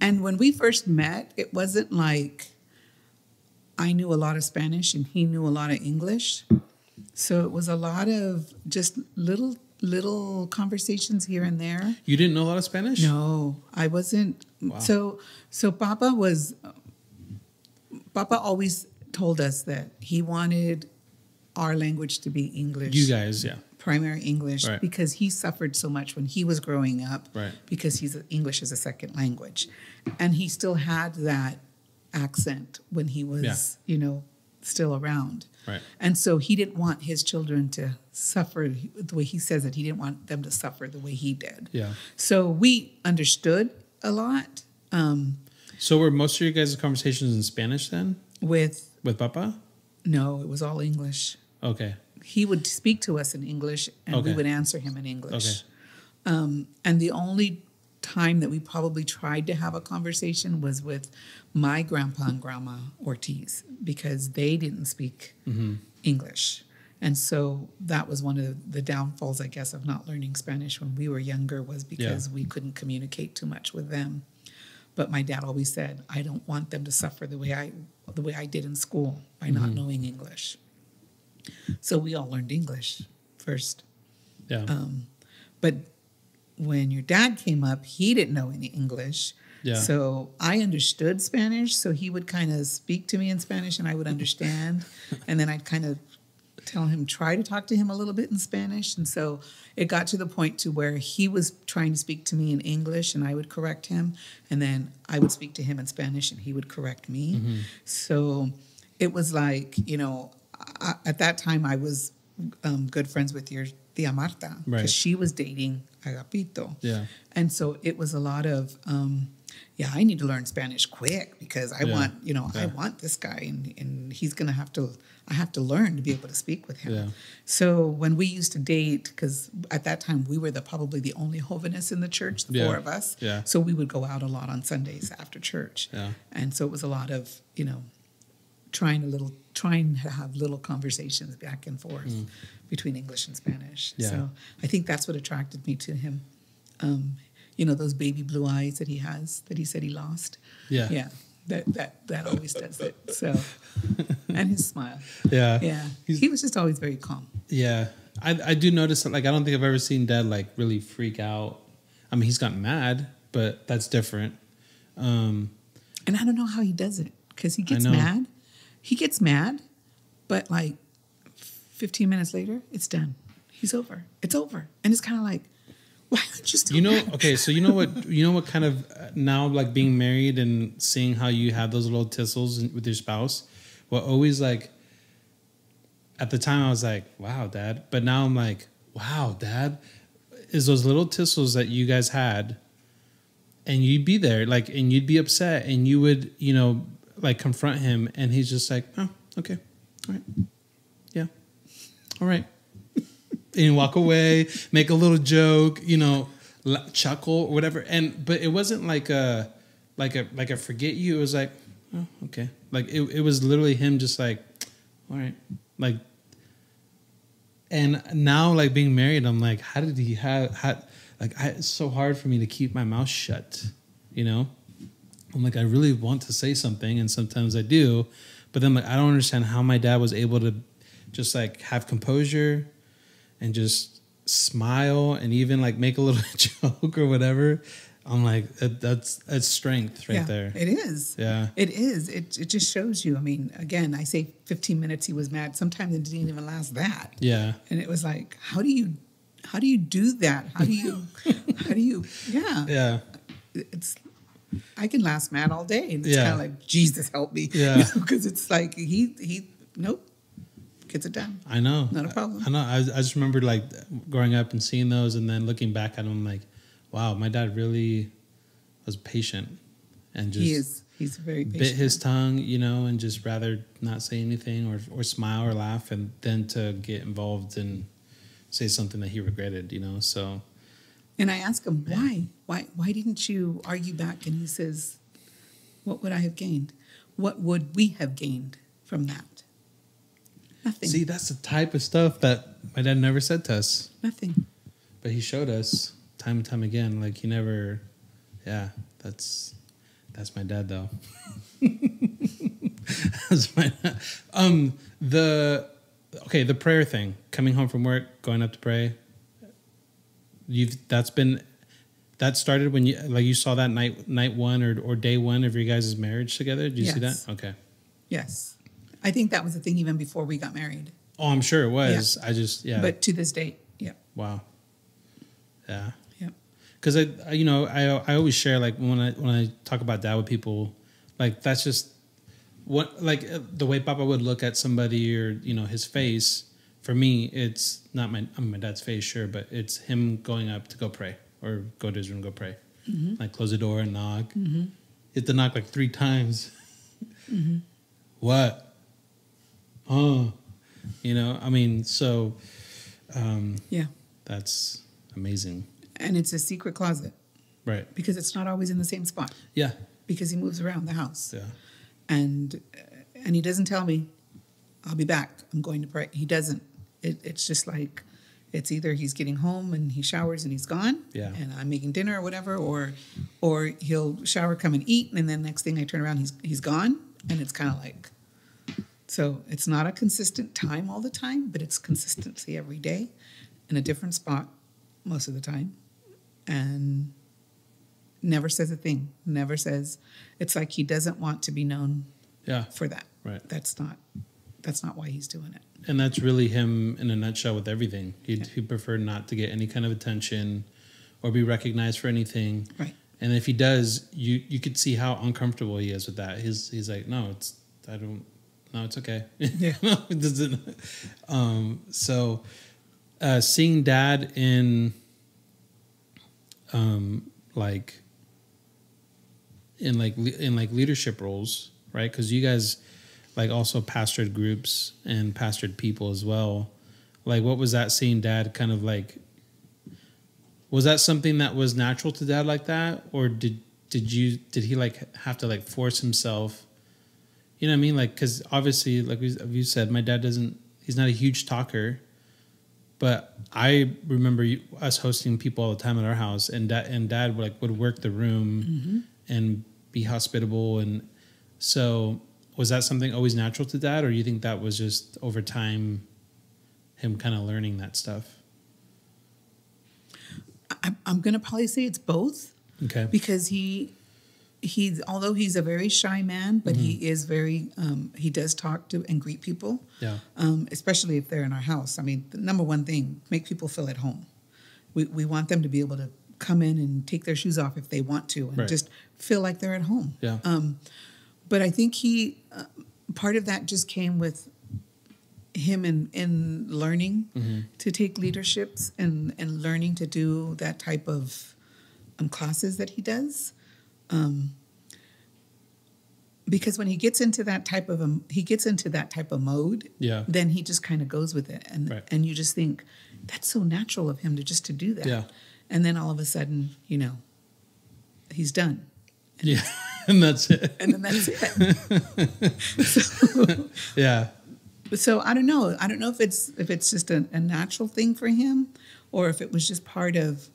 And when we first met, it wasn't like I knew a lot of Spanish and he knew a lot of English. So it was a lot of just little conversations here and there. You didn't know a lot of Spanish? No, I wasn't. Wow. So Papa always told us that he wanted our language to be English. You guys, yeah. Primary English, because he suffered so much when he was growing up, because English is a second language. And he still had that accent when he was, still around. Right. And so he didn't want his children to suffer the way he says it. He didn't want them to suffer the way he did. Yeah. So we understood a lot. So were most of your guys' conversations in Spanish then? With Papa? No, it was all English. Okay. He would speak to us in English, and we would answer him in English. Okay. And the only time that we probably tried to have a conversation was with my grandpa and grandma Ortiz, because they didn't speak English. And so that was one of the downfalls, I guess, of not learning Spanish when we were younger, was because we couldn't communicate too much with them. But my dad always said, I don't want them to suffer the way I did in school by not knowing English. So we all learned English first. Yeah. But when your dad came up, he didn't know any English. Yeah. So I understood Spanish. So he would kind of speak to me in Spanish and I would understand. And then I'd kind of try to talk to him a little bit in Spanish. And so it got to the point to where he was trying to speak to me in English and I would correct him. And then I would speak to him in Spanish and he would correct me. So it was like, at that time, I was good friends with your tia Marta, because she was dating Agapito. Yeah. And so it was a lot of, I need to learn Spanish quick because I want this guy and he's going to I have to learn to be able to speak with him. Yeah. So when we used to date, because at that time we were probably the only Jovenes in the church, the four of us. Yeah. So we would go out a lot on Sundays after church. Yeah. And so it was a lot of, trying trying to have little conversations back and forth between English and Spanish. Yeah. So I think that's what attracted me to him. You know, those baby blue eyes that he has, that he said he lost. Yeah. Yeah. That always does it. So, and his smile. Yeah. Yeah. He was just always very calm. Yeah. I do notice that, like, I don't think I've ever seen Dad, like, really freak out. I mean, he's gotten mad, but that's different. And I don't know how he does it, because he gets mad. He gets mad, but like 15 minutes later, it's done. He's over. It's over. And it's kind of like, why aren't you still mad? Okay, so you know what kind of, now, like, being married and seeing how you have those little tissles with your spouse, what always, like, at the time I was like, wow, Dad. But now I'm like, wow, Dad, is those little tissles that you guys had, and you'd be there, like, and you'd be upset, and you would, you know, like, confront him, and he's just like, oh, okay, all right, yeah, all right, and walk away, make a little joke, you know, chuckle or whatever, but it wasn't like a forget you. It was like, oh, okay, like it was literally him just like, all right, like. And now, like, being married, I'm like, how did he have, it's so hard for me to keep my mouth shut, you know? I'm like, I really want to say something, and sometimes I do, but then, like, I don't understand how my dad was able to just, like, have composure and just smile and even, like, make a little joke or whatever. I'm like, that's strength right there. It is. Yeah. It is. It just shows you. I mean, again, I say 15 minutes he was mad. Sometimes it didn't even last that. Yeah. And it was like, how do you do that? How do you, yeah. Yeah. I can last mad all day. And it's kind of like, Jesus help me. Yeah. Because it's like, nope, gets it done. I know. Not a problem. I know. I just remember, like, growing up and seeing those, and then looking back at them, like, wow, my dad really was patient, and just he's very patient. Bit his tongue, you know, and just rather not say anything or smile or laugh, and then to get involved and say something that he regretted, you know. So, and I asked him, why didn't you argue back? And he says, what would I have gained? What would we have gained from that? Nothing. See, that's the type of stuff that my dad never said to us. Nothing. But he showed us time and time again. Like, he never, that's my dad, though. That's my dad. The prayer thing, coming home from work, going up to pray. That started when you saw that night one or day one of your guys' marriage together. Did you see that? Okay. Yes. I think that was the thing even before we got married. Oh, I'm sure it was. Yeah. But to this date, yeah. Wow. Yeah. Yeah. Because I always share, like, when I talk about dad with people, like, that's just what, like, the way Papa would look at somebody, or, you know, his face. For me, it's not my dad's face, sure, but it's him going up to go pray or go to his room and go pray. Mm-hmm. Like, close the door and knock. Mm-hmm. You have to knock like 3 times. Mm-hmm. What? Oh, you know, I mean, so, yeah, that's amazing. And it's a secret closet, right? Because it's not always in the same spot. Yeah, because he moves around the house. Yeah, and he doesn't tell me, I'll be back, I'm going to pray. He doesn't. It's just like, it's either he's getting home and he showers and he's gone, yeah, and I'm making dinner or whatever, or he'll shower, come and eat, and then next thing I turn around, he's gone, and it's kind of like. So it's not a consistent time all the time, but it's consistency every day in a different spot most of the time. And never says a thing, never says. It's like he doesn't want to be known for that. Right. That's not why he's doing it. And that's really him in a nutshell with everything. He'd prefer not to get any kind of attention or be recognized for anything. Right. And if he does, you could see how uncomfortable he is with that. He's like, no, it's okay. Yeah. No, it doesn't. So seeing Dad in leadership roles, right? Because you guys like also pastored groups and pastored people as well. Like, what was that, seeing Dad kind of like? Was that something that was natural to Dad like that, or did he like have to like force himself, You know what I mean? Like, because obviously, like you said, my dad he's not a huge talker, but I remember us hosting people all the time at our house, and dad would work the room and be hospitable. And so was that something always natural to dad, or you think that was just over time him kind of learning that stuff? I'm going to probably say it's both. Okay. Because although he's a very shy man, but he is very, he does talk to and greet people. Yeah. Especially if they're in our house. I mean, the number one thing, make people feel at home. We want them to be able to come in and take their shoes off if they want to and just feel like they're at home. Yeah. But I think part of that just came with him in learning to take leaderships and learning to do that type of classes that he does. Because when he gets into that type of mode, then he just kind of goes with it, and you just think that's so natural of him to do that. And then all of a sudden, he's done. And and that's it. And then that's it. So I don't know. I don't know if it's just a natural thing for him, or if it was just part of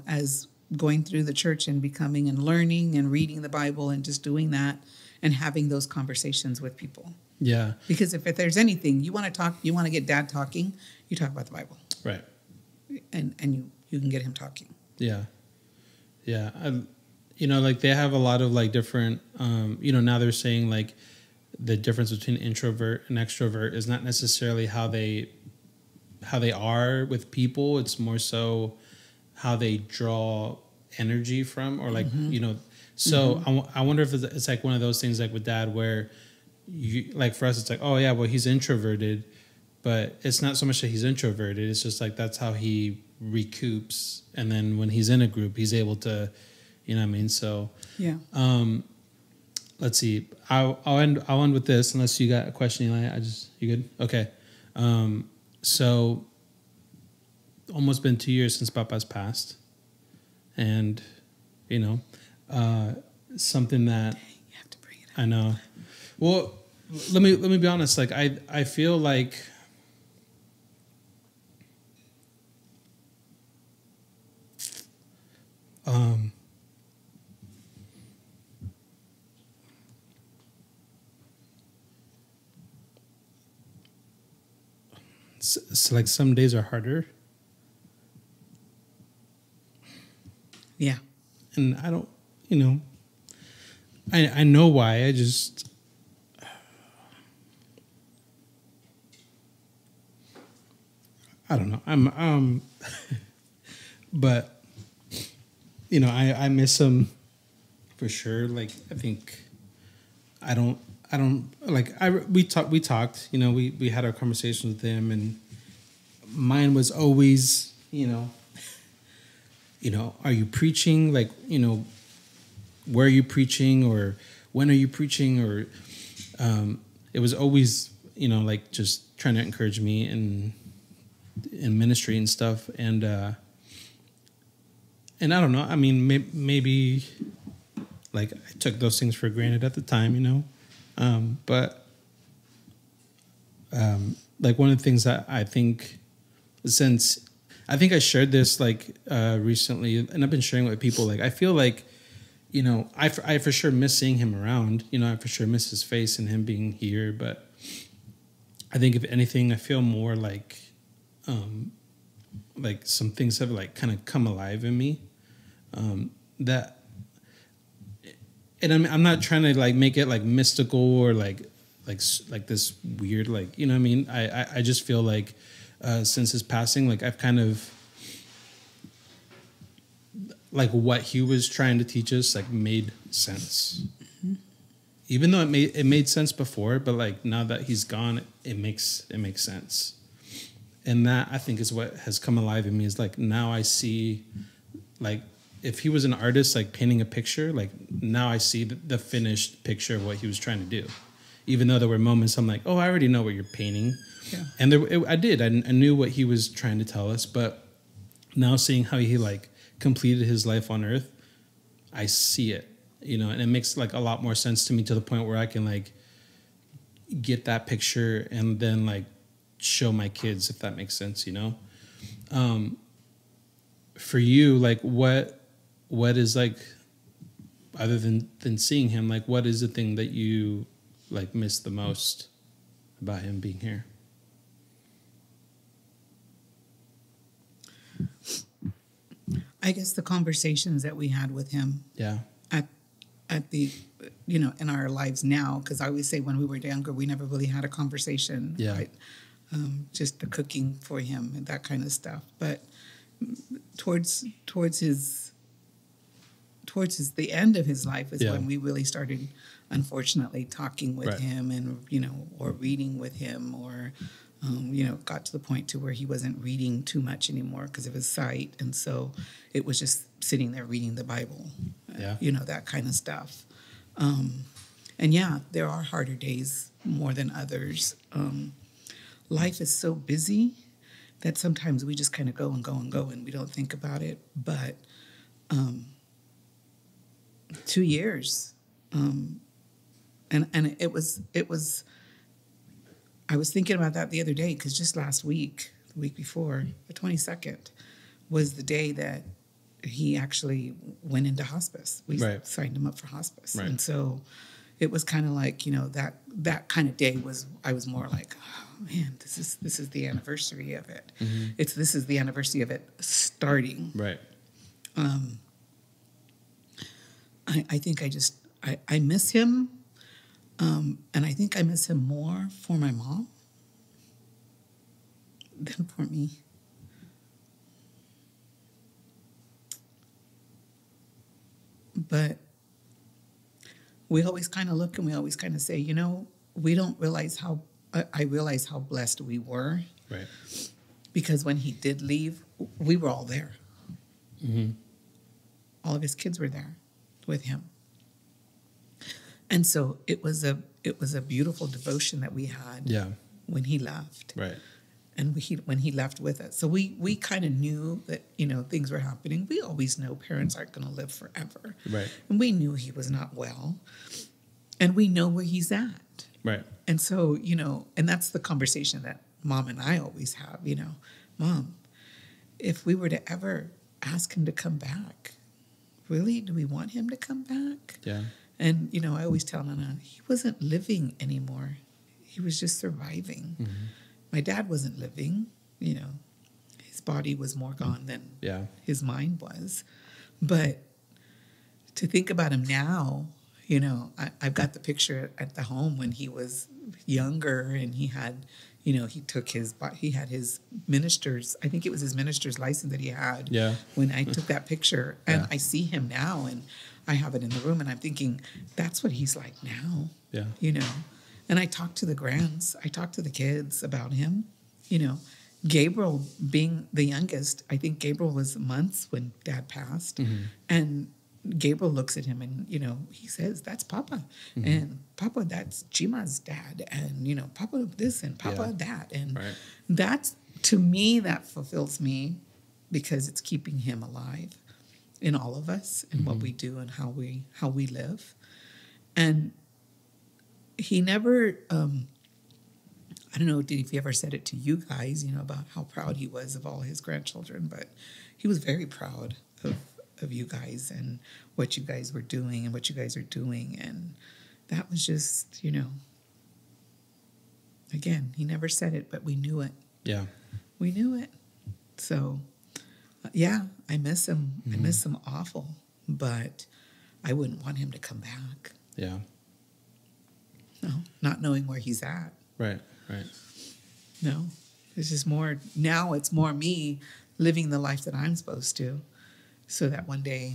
as going through the church and becoming and learning and reading the Bible and just doing that and having those conversations with people. Yeah. Because if there's anything you want to talk, you want to get dad talking, you talk about the Bible. Right. And you can get him talking. Yeah. Yeah. Like they have a lot of like different, now they're saying like the difference between introvert and extrovert is not necessarily how they are with people. It's more so how they draw energy from, or like, so I wonder if it's like one of those things like with dad where you, like for us, it's like, oh yeah, well he's introverted, but it's not so much that he's introverted. It's just like, that's how he recoups. And then when he's in a group, he's able to, you know what I mean? So, yeah. Let's see. I'll end with this unless you got a question, Eli. You good? Okay. So almost been 2 years since Papa's passed, and something that you have to bring it up. I know. Well, let me be honest. Like I feel like so like some days are harder. Yeah. And I don't, I know why. I just, I don't know. I'm, but, I miss him for sure. Like, I think we talked, we had our conversations with him, and mine was always, are you preaching? Like, where are you preaching, or when are you preaching? Or it was always, like just trying to encourage me in ministry and stuff. And I don't know. I mean, maybe like I took those things for granted at the time, but like one of the things that I think, since I think I shared this like recently, and I've been sharing it with people. Like I feel like, I for sure miss seeing him around. I for sure miss his face and him being here. But I think if anything, I feel more like some things have like kind of come alive in me. That, and I'm not trying to like make it like mystical or like this weird, like, you know what I mean? I just feel like since his passing, like I've kind of like what he was trying to teach us like made sense. Mm-hmm. Even though it made sense before, but like now that he's gone, it makes sense. And that I think is what has come alive in me, is like now I see, like if he was an artist like painting a picture, like now I see the finished picture of what he was trying to do. Even though there were moments I'm like, oh, I already know what you're painting. Yeah. And I knew what he was trying to tell us, but now seeing how he like completed his life on earth, I see it, and it makes like a lot more sense to me, to the point where I can like get that picture and then like show my kids, if that makes sense, you know? For you, like what is like, other than seeing him, like what is the thing that you like miss the most about him being here? I guess the conversations that we had with him. Yeah. At the, you know, in our lives now, because I always say when we were younger, we never really had a conversation. Yeah. Right? Just the cooking for him and that kind of stuff. But towards the end of his life is when we really started, unfortunately, talking with him and, you know, or reading with him, or, you know, got to the point to where he wasn't reading too much anymore because of his sight. And so it was just sitting there reading the Bible, you know, that kind of stuff. And yeah, there are harder days more than others. Life is so busy that sometimes we just kind of go and go and go and we don't think about it. But 2 years, and it was. I was thinking about that the other day because just last week, the week before, the 22nd, was the day that he actually went into hospice. We signed him up for hospice, and so it was kind of like, you know, that kind of day was. I was more like, oh man, this is the anniversary of it. Mm-hmm. This is the anniversary of it starting. Right. I think I miss him, and I think I miss him more for my mom than for me. But we always kind of look and we always kind of say, you know, we don't realize how, I realize how blessed we were. Right. Because when he did leave, we were all there. Mm-hmm. All of his kids were there with him. And so it was a beautiful devotion that we had when he left. Right. And when he left with us. So we kind of knew that, you know, things were happening. We always know parents aren't going to live forever. Right. And we knew he was not well. And we know where he's at. Right. And so, you know, and that's the conversation that Mom and I always have, you know. Mom, if we were to ever ask him to come back, really, do we want him to come back? Yeah. And, you know, I always tell Nana, he wasn't living anymore. He was just surviving. Mm-hmm. My dad wasn't living, you know. His body was more gone than his mind was. But to think about him now, you know, I've got the picture at the home when he was younger and he had, you know, he had his minister's, I think it was his minister's license that he had when I took that picture. And I see him now and I have it in the room and I'm thinking, that's what he's like now, you know. And I talked to the grands, I talked to the kids about him, you know. Gabriel being the youngest, I think Gabriel was months when Dad passed. Mm-hmm. And Gabriel looks at him and, you know, he says, that's Papa. Mm-hmm. And Papa, that's Chima's dad. And, you know, Papa this and Papa that. And that's, to me, that fulfills me because it's keeping him alive in all of us and what we do and how we live. And he never, I don't know if he ever said it to you guys, you know, about how proud he was of all his grandchildren, but he was very proud of you guys and what you guys were doing and what you guys are doing. And that was just, you know, again, he never said it, but we knew it. Yeah. We knew it. So, I miss him. Mm-hmm. I miss him awful, but I wouldn't want him to come back. Yeah. No, not knowing where he's at. Right. No, it's just more, now it's more me living the life that I'm supposed to so that one day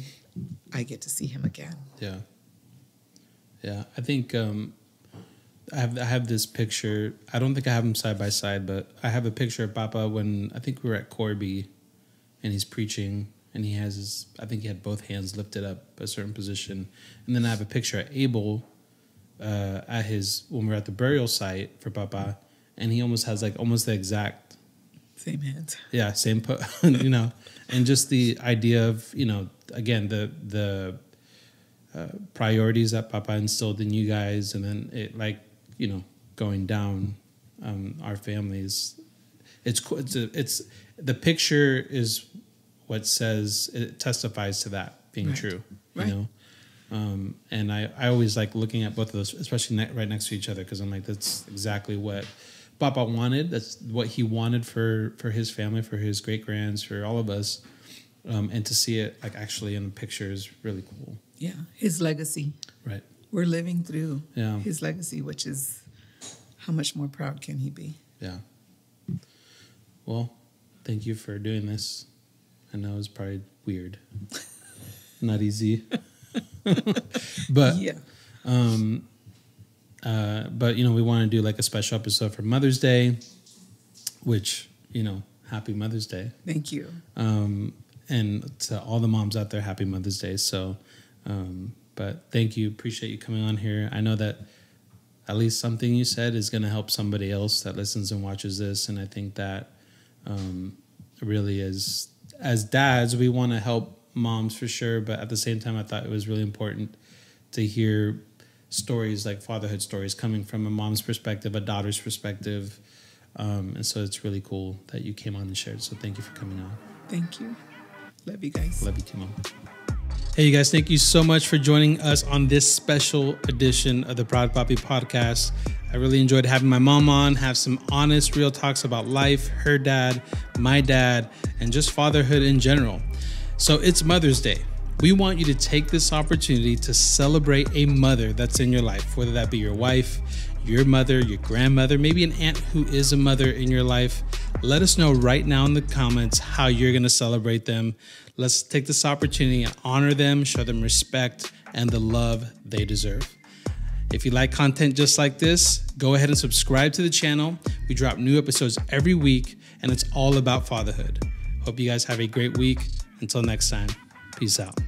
I get to see him again. Yeah. Yeah. I think I have this picture. I don't think I have them side by side, but I have a picture of Papa when I think we were at Corby and he's preaching and he has I think he had both hands lifted up a certain position. And then I have a picture of Abel when we were at the burial site for Papa, and he almost has the exact same hands. Yeah, same you know, and just the idea of, you know, again the priorities that Papa instilled in you guys, and then it, like, you know, going down our families. It's the picture is what says, it testifies to that being true, you know? And I always like looking at both of those, especially right next to each other, because I'm like, that's exactly what Papa wanted. That's what he wanted for his family, for his great-grands, for all of us. And to see it like actually in a picture is really cool. Yeah, his legacy. Right. We're living through his legacy, which is, how much more proud can he be? Yeah. Well, thank you for doing this. I know it's probably weird. Not easy. But yeah. But you know, we want to do like a special episode for Mother's Day, which, you know, happy Mother's Day. Thank you. And to all the moms out there, happy Mother's Day. So, but thank you. Appreciate you coming on here. I know that at least something you said is going to help somebody else that listens and watches this. And I think that really is, as dads, we want to help moms for sure. But at the same time, I thought it was really important to hear stories like fatherhood stories coming from a mom's perspective, a daughter's perspective. And so it's really cool that you came on and shared. So thank you for coming on. Thank you. Love you guys. Love you too, Mom. Hey, you guys, thank you so much for joining us on this special edition of the Proud Papi podcast. I really enjoyed having my mom on, have some honest, real talks about life, her dad, my dad, and just fatherhood in general. So it's Mother's Day. We want you to take this opportunity to celebrate a mother that's in your life, whether that be your wife, your mother, your grandmother, maybe an aunt who is a mother in your life. Let us know right now in the comments how you're going to celebrate them. Let's take this opportunity and honor them, show them respect and the love they deserve. If you like content just like this, go ahead and subscribe to the channel. We drop new episodes every week, and it's all about fatherhood. Hope you guys have a great week. Until next time, peace out.